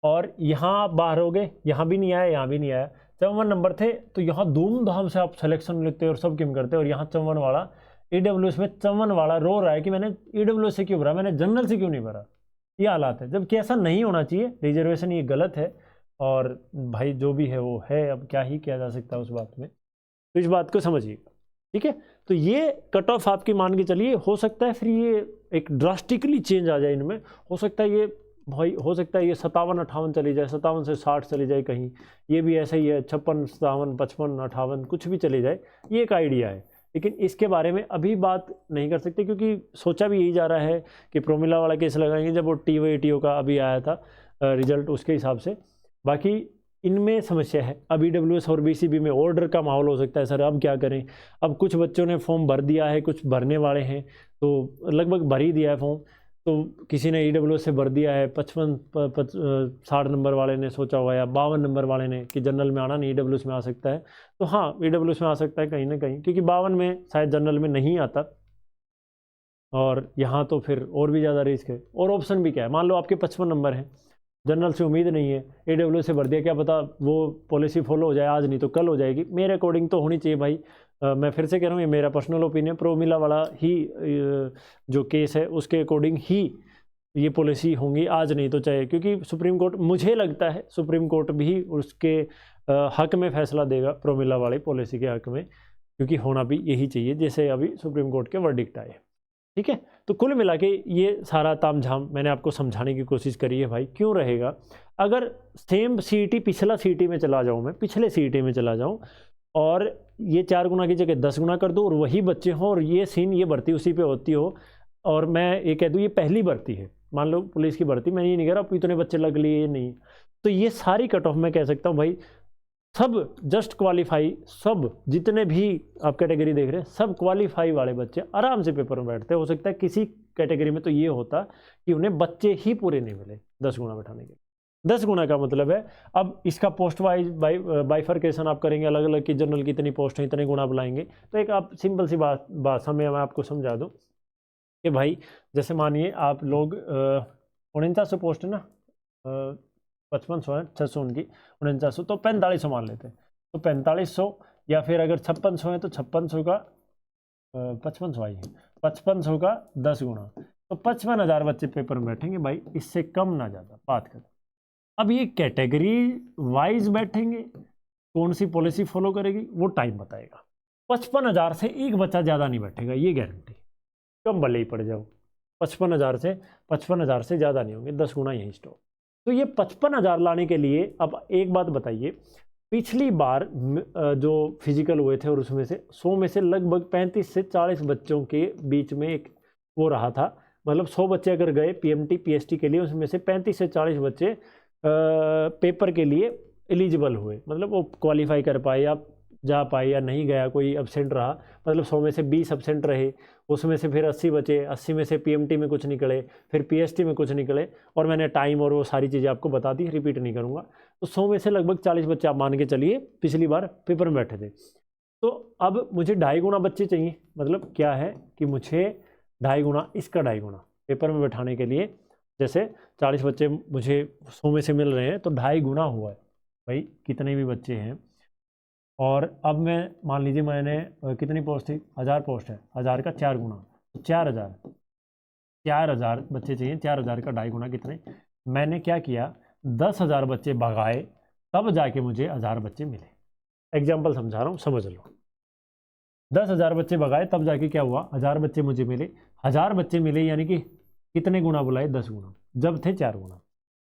और यहाँ बाहर हो गए, यहाँ भी नहीं आया, यहाँ भी नहीं आया, 54 नंबर थे, तो यहाँ धूमधाम से आप सिलेक्शन लिखते और सब किम करते, और यहाँ 54 वाला EWS में 54 वाला रो रहा है कि मैंने EWS से क्यों भरा, मैंने जनरल से क्यों नहीं भरा। ये हालात है, जबकि ऐसा नहीं होना चाहिए, रिजर्वेशन ये गलत है, और भाई जो भी है वो है, अब क्या ही किया जा सकता है उस बात में, तो इस बात को समझिए, ठीक है। तो ये कट ऑफ आपकी मान के चलिए, हो सकता है फिर ये एक ड्रास्टिकली चेंज आ जाए इनमें, हो सकता है ये भाई, हो सकता है ये 57-58 चली जाए, 57 से 60 चली जाए कहीं, ये भी ऐसा ही है 56, 57, 55, 58 कुछ भी चली जाए, ये एक आइडिया है। लेकिन इसके बारे में अभी बात नहीं कर सकते, क्योंकि सोचा भी यही जा रहा है कि प्रोमिला वाला केस लगाएंगे, जब वो TO का अभी आया था रिजल्ट, उसके हिसाब से। बाकी इनमें समस्या है, अब EWS और BCB में ऑर्डर का माहौल हो सकता है, सर अब क्या करें। अब कुछ बच्चों ने फॉर्म भर दिया है, कुछ भरने वाले हैं, तो लगभग भर ही दिया है फॉर्म, तो किसी ने EWS से भर दिया है, 60 नंबर वाले ने सोचा हुआ, या 52 नंबर वाले ने कि जनरल में आना नहीं, EWS में आ सकता है, तो हाँ EWS में आ सकता है कहीं ना कहीं, क्योंकि 52 में शायद जनरल में नहीं आता, और यहाँ तो फिर और भी ज़्यादा रिस्क है। और ऑप्शन भी क्या है, मान लो आपके 55 नंबर हैं, जनरल से उम्मीद नहीं है, EWS से भर दिया, क्या पता वो पॉलिसी फॉलो हो जाए, आज नहीं तो कल हो जाएगी। मेरे अकॉर्डिंग तो होनी चाहिए भाई, मैं फिर से कह रहा हूँ, ये मेरा पर्सनल ओपिनियन, प्रोमिला वाला ही जो केस है उसके अकॉर्डिंग ही ये पॉलिसी होंगी, आज नहीं तो चाहे, क्योंकि सुप्रीम कोर्ट, मुझे लगता है सुप्रीम कोर्ट भी उसके हक में फैसला देगा, प्रोमिला वाली पॉलिसी के हक में, क्योंकि होना भी यही चाहिए जैसे अभी सुप्रीम कोर्ट के वर्डिक्ट आए, ठीक है। तो कुल मिला के ये सारा तामझाम मैंने आपको समझाने की कोशिश करी है भाई, क्यों रहेगा अगर सेम CET, पिछला CET में चला जाऊँ, मैं पिछले CET में चला जाऊँ, और ये 4 गुना की जगह 10 गुना कर दूँ, और वही बच्चे हों, और ये सीन, ये भर्ती उसी पे होती हो, और मैं ये कह दूँ ये पहली भर्ती है, मान लो पुलिस की भर्ती, मैं ये नहीं कह रहा इतने बच्चे लग लिए, नहीं, तो ये सारी कट ऑफ मैं कह सकता हूँ भाई, सब जस्ट क्वालिफाई, सब जितने भी आप कैटेगरी देख रहे हैं, सब क्वालिफाई वाले बच्चे आराम से पेपर में बैठते। हो सकता है किसी कैटेगरी में तो ये होता कि उन्हें बच्चे ही पूरे नहीं मिले 10 गुना बैठाने के। 10 गुना का मतलब है, अब इसका पोस्ट वाइज बाइफर्केशन आप करेंगे अलग अलग, की जनरल की इतनी पोस्ट है, इतने गुना बुलाएंगे, तो एक आप सिंपल सी भाषा में मैं आपको समझा दूँ कि भाई, जैसे मानिए आप लोग 4900 पोस्ट है ना, 5500 है, 600 उनकी, 4900, तो 4500 मान लेते हैं, तो 4500, या फिर अगर 5600 है तो 5600 का 5500 आई है, 5500 का 10 गुना, तो 55,000 बच्चे पेपर में बैठेंगे भाई, इससे कम ना ज़्यादा बात करें। अब ये कैटेगरी वाइज बैठेंगे, कौन सी पॉलिसी फॉलो करेगी वो टाइम बताएगा। 55,000 से एक बच्चा ज़्यादा नहीं बैठेगा, ये गारंटी, कम भले ही पड़ जाओ, 55,000 से ज़्यादा नहीं होंगे, 10 गुना यही स्टॉप। तो ये 55,000 लाने के लिए, अब एक बात बताइए, पिछली बार जो फिजिकल हुए थे और उसमें से 100 में से लगभग 35 से 40 बच्चों के बीच में एक वो रहा था, मतलब 100 बच्चे अगर गए PMT PST के लिए, उसमें से 35 से 40 बच्चे पेपर के लिए एलिजिबल हुए, मतलब वो क्वालिफाई कर पाए, या जा पाए, या नहीं गया, कोई एब्सेंट रहा, मतलब 100 में से 20 एब्सेंट रहे, उसमें से फिर 80 बचे, 80 में से PMT में कुछ निकले, फिर PST में कुछ निकले, और मैंने टाइम और वो सारी चीज़ें आपको बता दी, रिपीट नहीं करूँगा। तो 100 में से लगभग 40 बच्चे आप मान के चलिए पिछली बार पेपर में बैठे थे। तो अब मुझे 2.5 गुना बच्चे चाहिए, मतलब क्या है कि मुझे 2.5 गुना, इसका 2.5 गुना पेपर में बैठाने के लिए, जैसे 40 बच्चे मुझे 100 में से मिल रहे हैं, तो 2.5 गुना हुआ है भाई, कितने भी बच्चे हैं। और अब मैं मान लीजिए मैंने कितनी पोस्ट थी, 1000 पोस्ट है, 1000 का 4 गुना, 4000 बच्चे चाहिए, 4000 का 2.5 गुना कितने, मैंने क्या किया, 10,000 बच्चे भगाए, तब जाके मुझे 1000 बच्चे मिले। एग्जाम्पल समझा रहा हूँ, समझ लो, 10,000 बच्चे भगाए, तब जाके क्या हुआ, 1000 बच्चे मुझे मिले। 1000 बच्चे मिले यानी कि कितने गुना बुलाए, 10 गुना, जब थे 4 गुना।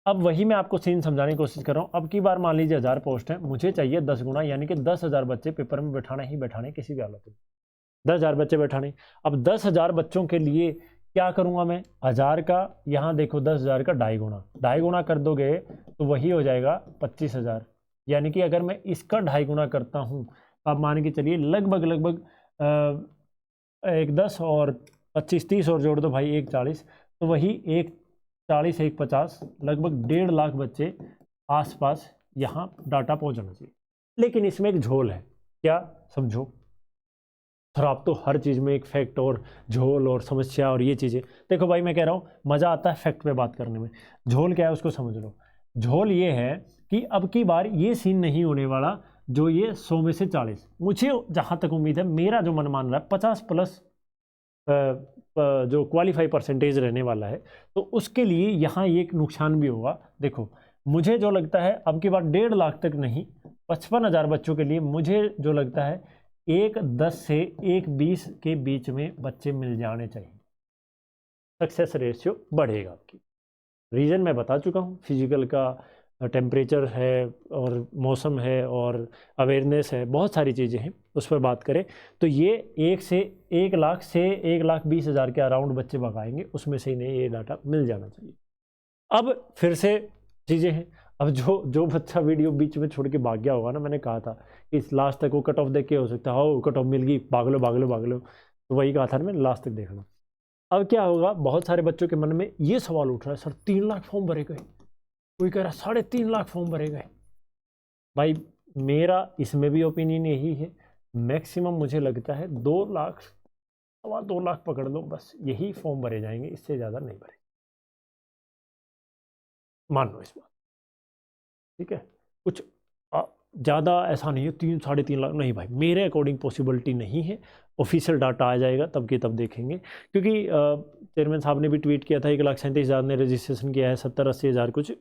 अब वही मैं आपको सीन समझाने की कोशिश कर रहा हूँ। अब की बार मान लीजिए 1000 पोस्ट है, मुझे चाहिए 10 गुना, यानी कि 10,000 बच्चे पेपर में बैठाना ही बैठाने, किसी भी हालत में 10,000 बच्चे बैठाने। अब 10,000 बच्चों के लिए क्या करूँगा मैं, 1000 का, यहाँ देखो 10,000 का 2.5 गुना, 2.5 गुना कर दोगे तो वही हो जाएगा 25,000, यानी कि अगर मैं इसका 2.5 गुना करता हूँ, आप मान के चलिए लगभग 10 और 25 30 और जोड़ दो भाई, 40, तो वही 40 50, लगभग 1.5 लाख बच्चे आसपास यहाँ डाटा पहुँचाना चाहिए। लेकिन इसमें एक झोल है, क्या समझो। सर आप तो हर चीज़ में एक फैक्ट और झोल और समस्या और ये चीज़ें, देखो भाई मैं कह रहा हूँ मज़ा आता है फैक्ट पे बात करने में, झोल क्या है उसको समझ लो। झोल ये है कि अब की बार ये सीन नहीं होने वाला जो ये 100 में से 40, मुझे जहाँ तक उम्मीद है, मेरा जो मन मान रहा है 50 प्लस जो क्वालिफाई परसेंटेज रहने वाला है, तो उसके लिए यहाँ एक नुकसान भी होगा। देखो मुझे जो लगता है अब की बार 1.5 लाख तक नहीं, 55,000 बच्चों के लिए मुझे जो लगता है 1.10 से 1.20 के बीच में बच्चे मिल जाने चाहिए, सक्सेस रेशियो बढ़ेगा आपकी। रीज़न मैं बता चुका हूँ, फिजिकल का, टेम्परेचर है और मौसम है और अवेयरनेस है, बहुत सारी चीज़ें हैं, उस पर बात करें तो ये 1 लाख से 1,20,000 के अराउंड बच्चे भगाएंगे, उसमें से इन्हें ये डाटा मिल जाना चाहिए। अब फिर से चीज़ें हैं, अब जो बच्चा वीडियो बीच में छोड़ के भाग गया होगा ना, मैंने कहा था कि इस लास्ट तक वो कट ऑफ देख के हो सकता है, हो कट ऑफ मिल गई, भाग लो, तो वही कहा था मैंने, लास्ट तक देखना। अब क्या होगा, बहुत सारे बच्चों के मन में ये सवाल उठ रहा है, सर 3 लाख फॉर्म भरे गए, कोई कह रहा है 3.5 लाख फॉर्म भरे गए। भाई मेरा इसमें भी ओपिनियन यही है, मैक्सिमम मुझे लगता है 2 लाख, 2.25 लाख पकड़ लो, बस यही फॉर्म भरे जाएंगे, इससे ज़्यादा नहीं भरे, मान लो इस बात, ठीक है। कुछ ज़्यादा ऐसा नहीं है 3-3.5 लाख, नहीं भाई मेरे अकॉर्डिंग पॉसिबिलिटी नहीं है। ऑफिशियल डाटा आ जाएगा तब के तब देखेंगे, क्योंकि चेयरमैन साहब ने भी ट्वीट किया था 1,37,000 ने रजिस्ट्रेशन किया है, 70-80 हज़ार कुछ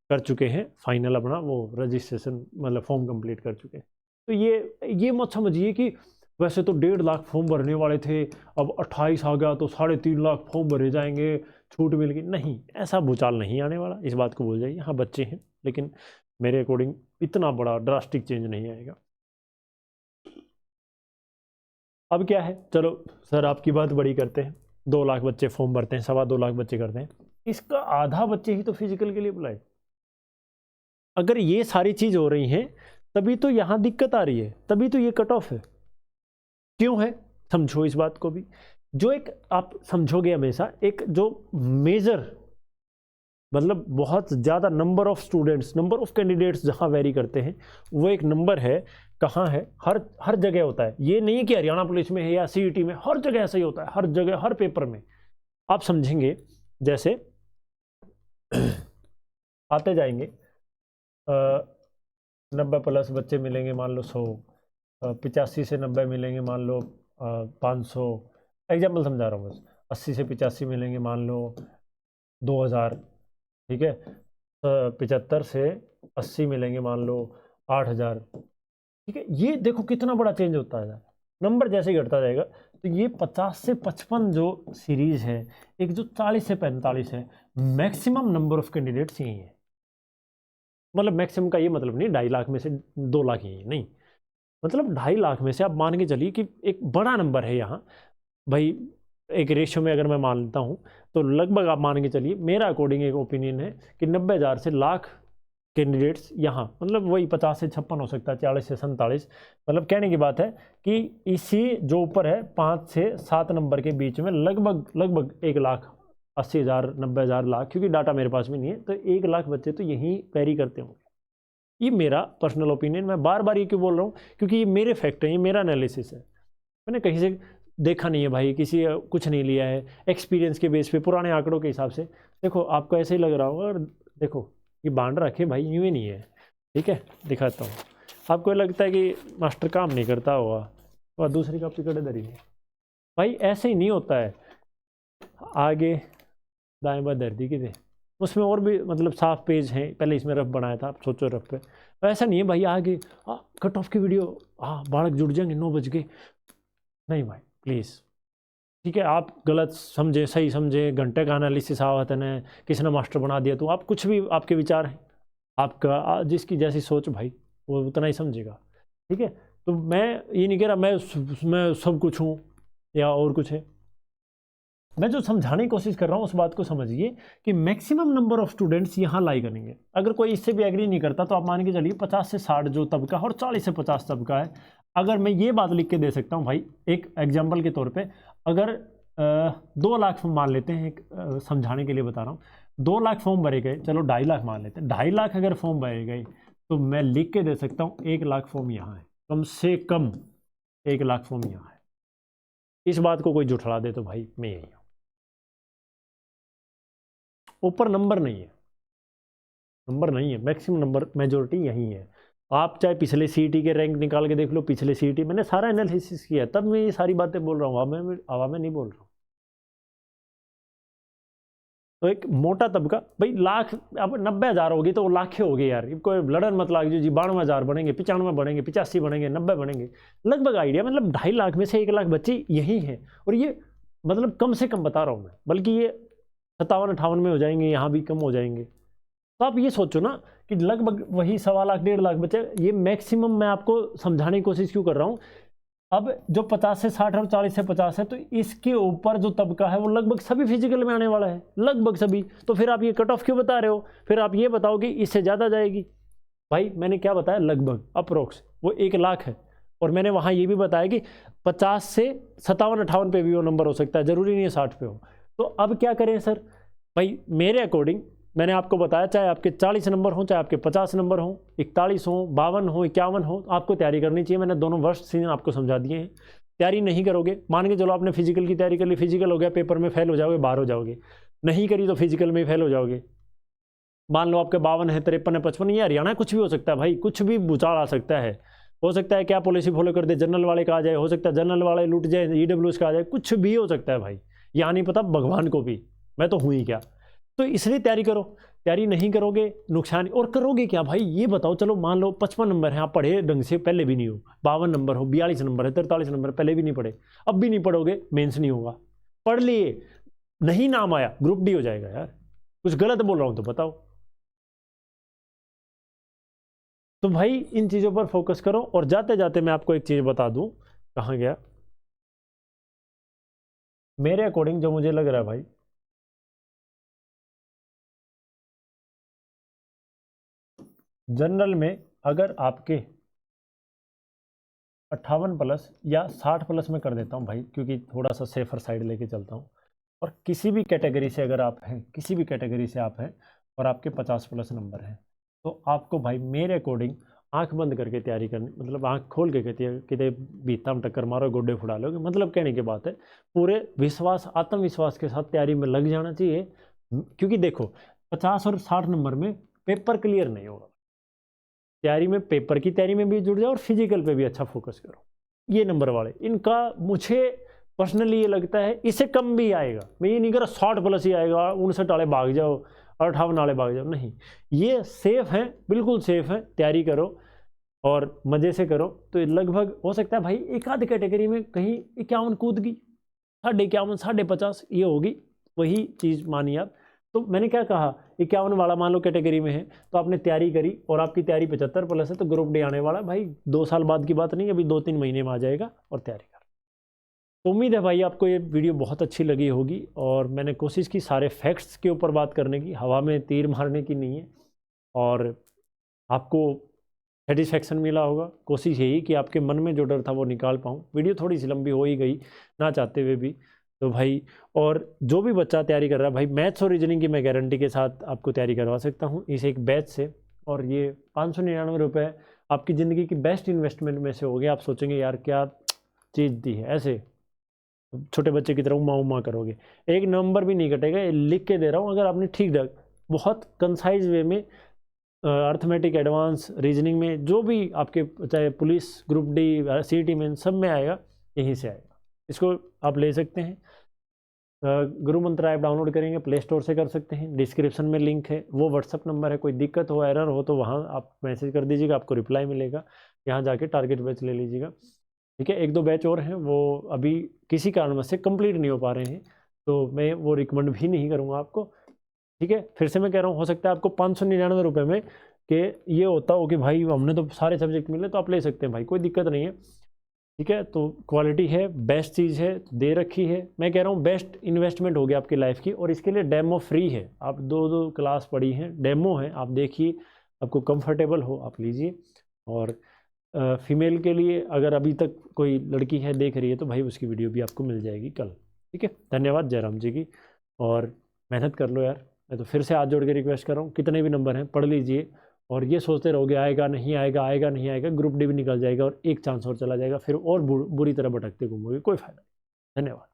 कर चुके हैं फाइनल अपना वो रजिस्ट्रेशन, मतलब फॉर्म कंप्लीट कर चुके हैं। तो ये मत समझिए कि वैसे तो 1.5 लाख फॉर्म भरने वाले थे, अब 28 आ गया तो 3.5 लाख फॉर्म भरे जाएंगे, छूट मिल गई, नहीं ऐसा भूचाल नहीं आने वाला, इस बात को भूल जाइए। हाँ बच्चे हैं, लेकिन मेरे अकॉर्डिंग इतना बड़ा ड्रास्टिक चेंज नहीं आएगा। अब क्या है, चलो सर आपकी बात बड़ी करते हैं, 2 लाख बच्चे फॉर्म भरते हैं, 2.25 लाख बच्चे करते हैं, इसका आधा बच्चे ही तो फिजिकल के लिए बुलाए। अगर ये सारी चीज़ हो रही हैं तभी तो यहाँ दिक्कत आ रही है, तभी तो ये कट ऑफ है। क्यों है, समझो इस बात को भी। जो एक आप समझोगे हमेशा, एक जो मेजर मतलब बहुत ज़्यादा number of students, number of candidates जहाँ वेरी करते हैं, वो एक नंबर है, कहाँ है, हर जगह होता है। ये नहीं है कि हरियाणा पुलिस में है या सीईटी में, हर जगह ऐसा ही होता है, हर जगह हर पेपर में। आप समझेंगे जैसे आते जाएंगे 90 प्लस बच्चे मिलेंगे मान लो 100, 85 से 90 मिलेंगे मान लो 500, एग्जाम्पल समझा रहा हूँ बस, 80 से 85 मिलेंगे मान लो 2000, ठीक है, 75 से 80 मिलेंगे मान लो 8000, ठीक है। ये देखो कितना बड़ा चेंज होता है, नंबर जैसे ही घटता जाएगा। तो ये 50 से 55 जो सीरीज है, एक जो 40 से 45 है, मैक्सिमम नंबर ऑफ कैंडिडेट्स यही है। मतलब मैक्सिमम का ये मतलब नहीं 2.5 लाख में से 2 लाख ही, नहीं, मतलब 2.5 लाख में से आप मान के चलिए कि एक बड़ा नंबर है यहाँ भाई। एक रेशियो में अगर मैं मानता हूँ तो लगभग आप मान के चलिए, मेरा अकॉर्डिंग एक ओपिनियन है कि 90,000 से लाख कैंडिडेट्स यहाँ, मतलब वही 50 से 56 हो सकता है, 40 से 47, मतलब कहने की बात है कि इसी जो ऊपर है 5 से 7 नंबर के बीच में लगभग 1,80,000 90,000 लाख, क्योंकि डाटा मेरे पास भी नहीं है, तो 1 लाख बच्चे तो यहीं वेरी करते होंगे। ये मेरा पर्सनल ओपिनियन, मैं बार बार ये क्यों बोल रहा हूँ, क्योंकि ये मेरे फैक्ट हैं, ये मेरा एनालिसिस है, मैंने कहीं से देखा नहीं है भाई, किसी कुछ नहीं लिया है, एक्सपीरियंस के बेस पे, पुराने आंकड़ों के हिसाब से। देखो आपको ऐसे ही लग रहा होगा, और देखो ये बांध रखे भाई, यूँ ही नहीं है, ठीक है, दिखाता हूँ। आपको लगता है कि मास्टर काम नहीं करता होगा और दूसरी कॉपी कड़े धरी है, भाई ऐसे ही नहीं होता है। आगे दाएं बाएं धर दी किसे, उसमें और भी मतलब साफ पेज हैं, पहले इसमें रफ बनाया था, आप सोचो रफ पे, तो ऐसा नहीं है भाई आगे कट ऑफ की वीडियो बालक जुड़ जाएंगे 9 बज के, नहीं भाई प्लीज़, ठीक है। आप गलत समझे सही समझे, घंटे का एनालिसिस आवत है, किसी ने मास्टर बना दिया, तो आप कुछ भी, आपके विचार हैं, आपका जिसकी जैसी सोच भाई वो उतना ही समझेगा, ठीक है। तो मैं ये नहीं कह रहा मैं सब कुछ हूँ या और कुछ है, मैं जो समझाने की कोशिश कर रहा हूँ उस बात को समझिए कि मैक्सिमम नंबर ऑफ स्टूडेंट्स यहाँ लाई करेंगे। अगर कोई इससे भी एग्री नहीं करता तो आप मान के चलिए 50 से 60 जो तबका है और 40 से 50 तबका है। अगर मैं ये बात लिख के दे सकता हूँ भाई, एक एग्जाम्पल के तौर पे, अगर 2 लाख फॉर्म मान लेते हैं, एक समझाने के लिए बता रहा हूँ, 2 लाख फॉर्म भरे गए, चलो 2.5 लाख मान लेते हैं, 2.5 लाख अगर फॉर्म भरे गए तो मैं लिख के दे सकता हूँ 1 लाख फॉर्म यहाँ है, कम से कम 1 लाख फॉर्म यहाँ है। इस बात को कोई जुठला दे तो भाई मैं यही हूँ। ऊपर नंबर नहीं है, नंबर नहीं है, मैक्सिमम नंबर मेजोरिटी यही है। आप चाहे पिछले सीईटी के रैंक निकाल के देख लो, पिछले सीईटी मैंने सारा एनालिसिस किया, तब मैं ये सारी बातें बोल रहा हूँ, हवा में नहीं बोल रहा हूँ। तो एक मोटा तबका भाई, लाख अब 90,000 होगी तो वो लाखें होगी यार, कोई लड़न मत लाग जी 92,000 बनेंगे, 95 बनेंगे, 85 बनेंगे, 90 बनेंगे, लगभग आइडिया मतलब 2.5 लाख में से 1 लाख बच्चे यही हैं। और ये मतलब कम से कम बता रहा हूँ मैं, बल्कि ये 57-58 में हो जाएंगे, यहाँ भी कम हो जाएंगे। तो आप ये सोचो ना कि लगभग वही 1.25 लाख 1.5 लाख बच्चे, ये मैक्सिमम मैं आपको समझाने की कोशिश क्यों कर रहा हूँ। अब जो 50 से 60 और 40 से 50 है, तो इसके ऊपर जो तबका है वो लगभग सभी फिजिकल में आने वाला है, लगभग सभी। तो फिर आप ये कट ऑफ क्यों बता रहे हो? फिर आप ये बताओ कि इससे ज़्यादा जाएगी। भाई मैंने क्या बताया, लगभग अप्रोक्स वो 1 लाख है। और मैंने वहाँ ये भी बताया कि 50 से 57-58 पे भी वो नंबर हो सकता है, ज़रूरी नहीं है 60 पे हो। तो अब क्या करें सर? भाई मेरे अकॉर्डिंग मैंने आपको बताया, चाहे आपके 40 नंबर हो, चाहे आपके 50 नंबर हो, 41 हो, 52 हो, 51 हो, आपको तैयारी करनी चाहिए। मैंने दोनों वर्स्ट सीन आपको समझा दिए हैं। तैयारी नहीं करोगे, मान के चलो आपने फिजिकल की तैयारी कर ली, फिजिकल हो गया, पेपर में फेल हो जाओगे, बाहर हो जाओगे। नहीं करी तो फिजिकल में फेल हो जाओगे। मान लो आपके 52 है, 53 है, 55, ये हरियाणा कुछ भी हो सकता है भाई, कुछ भी भूचाल आ सकता है। हो सकता है क्या पॉलिसी फॉलो कर दे, जनरल वाले का आ जाए, हो सकता है जनरल वाले लूट जाए, EWS का आ जाए, कुछ भी हो सकता है भाई, यहाँ नहीं पता भगवान को भी, मैं तो हूँ ही क्या। तो इसलिए तैयारी करो। तैयारी नहीं करोगे नुकसान, और करोगे क्या भाई ये बताओ। चलो मान लो 55 नंबर है, आप पढ़े ढंग से पहले भी नहीं हो, 52 नंबर हो, 42 नंबर है, 43 नंबर पहले भी नहीं पढ़े, अब भी नहीं पढ़ोगे, मेंस नहीं होगा। पढ़ लिए, नहीं नाम आया, ग्रुप डी हो जाएगा यार। कुछ गलत बोल रहा हूं तो बताओ। तो भाई इन चीज़ों पर फोकस करो। और जाते जाते मैं आपको एक चीज़ बता दूं, कहाँ गया, मेरे अकॉर्डिंग जो मुझे लग रहा है भाई, जनरल में अगर आपके 58 प्लस या 60 प्लस में कर देता हूँ भाई, क्योंकि थोड़ा सा सेफर साइड लेके चलता हूँ। और किसी भी कैटेगरी से अगर आप हैं, किसी भी कैटेगरी से आप हैं और आपके 50 प्लस नंबर हैं, तो आपको भाई मेरे अकॉर्डिंग आंख बंद करके तैयारी करनी, मतलब आंख खोल के कहती है कि बीता में टक्कर मारो, गोड्डे फुड़ा लोगे, मतलब कहने की बात है पूरे विश्वास आत्मविश्वास के साथ तैयारी में लग जाना चाहिए। क्योंकि देखो 50 और 60 नंबर में पेपर क्लियर नहीं होगा। तैयारी में पेपर की तैयारी में भी जुड़ जाओ और फिजिकल पे भी अच्छा फोकस करो। ये नंबर वाले, इनका मुझे पर्सनली ये लगता है इससे कम भी आएगा। मैं ये नहीं कह रहा 60 प्लस ही आएगा, 59 वाले भाग जाओ, 58 वाले भाग जाओ, नहीं, ये सेफ है, बिल्कुल सेफ है। तैयारी करो और मज़े से करो। तो लगभग हो सकता है भाई एक आध कैटेगरी में कहीं 51 कूद गई, 51.5, 50.5 ये होगी, वही चीज़ मानिए आप। तो मैंने क्या कहा, 51 वाला मान लो कैटेगरी में है, तो आपने तैयारी करी और आपकी तैयारी 75 प्लस है, तो ग्रुप डी आने वाला भाई 2 साल बाद की बात नहीं, अभी 2-3 महीने में आ जाएगा। और तैयारी कर। तो उम्मीद है भाई आपको ये वीडियो बहुत अच्छी लगी होगी, और मैंने कोशिश की सारे फैक्ट्स के ऊपर बात करने की, हवा में तीर मारने की नहीं है, और आपको सेटिस्फैक्शन मिला होगा। कोशिश यही कि आपके मन में जो डर था वो निकाल पाऊँ। वीडियो थोड़ी सी लंबी हो ही गई ना चाहते हुए भी। तो भाई, और जो भी बच्चा तैयारी कर रहा है भाई, मैथ्स और रीजनिंग की मैं गारंटी के साथ आपको तैयारी करवा सकता हूँ इस एक बैच से। और ये 599 रुपये आपकी ज़िंदगी की बेस्ट इन्वेस्टमेंट में से हो गया। आप सोचेंगे यार क्या चीज़ दी है, ऐसे छोटे बच्चे की तरह उमा उमा करोगे, एक नंबर भी नहीं कटेगा, लिख के दे रहा हूँ। अगर आपने ठीक ढंग बहुत कंसाइज वे में अर्थमेटिक एडवांस रीजनिंग में जो भी आपके, चाहे पुलिस ग्रुप डी सीईटी में, सब में आएगा, यहीं से आएगा। इसको आप ले सकते हैं। गुरु मंत्र ऐप डाउनलोड करेंगे, प्ले स्टोर से कर सकते हैं, डिस्क्रिप्शन में लिंक है, वो व्हाट्सअप नंबर है। कोई दिक्कत हो, एरर हो तो वहाँ आप मैसेज कर दीजिएगा, आपको रिप्लाई मिलेगा। यहाँ जाके टारगेट बैच ले लीजिएगा, ठीक है। 1-2 बैच और हैं, वो अभी किसी कारणवश से कंप्लीट नहीं हो पा रहे हैं, तो मैं वो रिकमेंड भी नहीं करूँगा आपको, ठीक है। फिर से मैं कह रहा हूँ, हो सकता है आपको 599 रुपये में कि ये होता हो कि भाई हमने तो सारे सब्जेक्ट मिले, तो आप ले सकते हैं भाई, कोई दिक्कत नहीं है, ठीक है। तो क्वालिटी है, बेस्ट चीज़ है, दे रखी है। मैं कह रहा हूँ बेस्ट इन्वेस्टमेंट हो गया आपकी लाइफ की, और इसके लिए डेमो फ्री है। आप 2 क्लास पढ़ी हैं, डेमो है, आप देखिए, आपको कंफर्टेबल हो आप लीजिए। और फीमेल के लिए अगर अभी तक कोई लड़की है देख रही है, तो भाई उसकी वीडियो भी आपको मिल जाएगी कल, ठीक है। धन्यवाद जयराम जी की, और मेहनत कर लो यार। मैं तो फिर से हाथ जोड़ के रिक्वेस्ट कर रहा हूँ, कितने भी नंबर हैं पढ़ लीजिए, और ये सोचते रहोगे आएगा नहीं आएगा, आएगा नहीं आएगा, ग्रुप डी भी निकल जाएगा और एक चांस और चला जाएगा, फिर और बुरी तरह भटकते घूमोगे, कोई फायदा नहीं। धन्यवाद।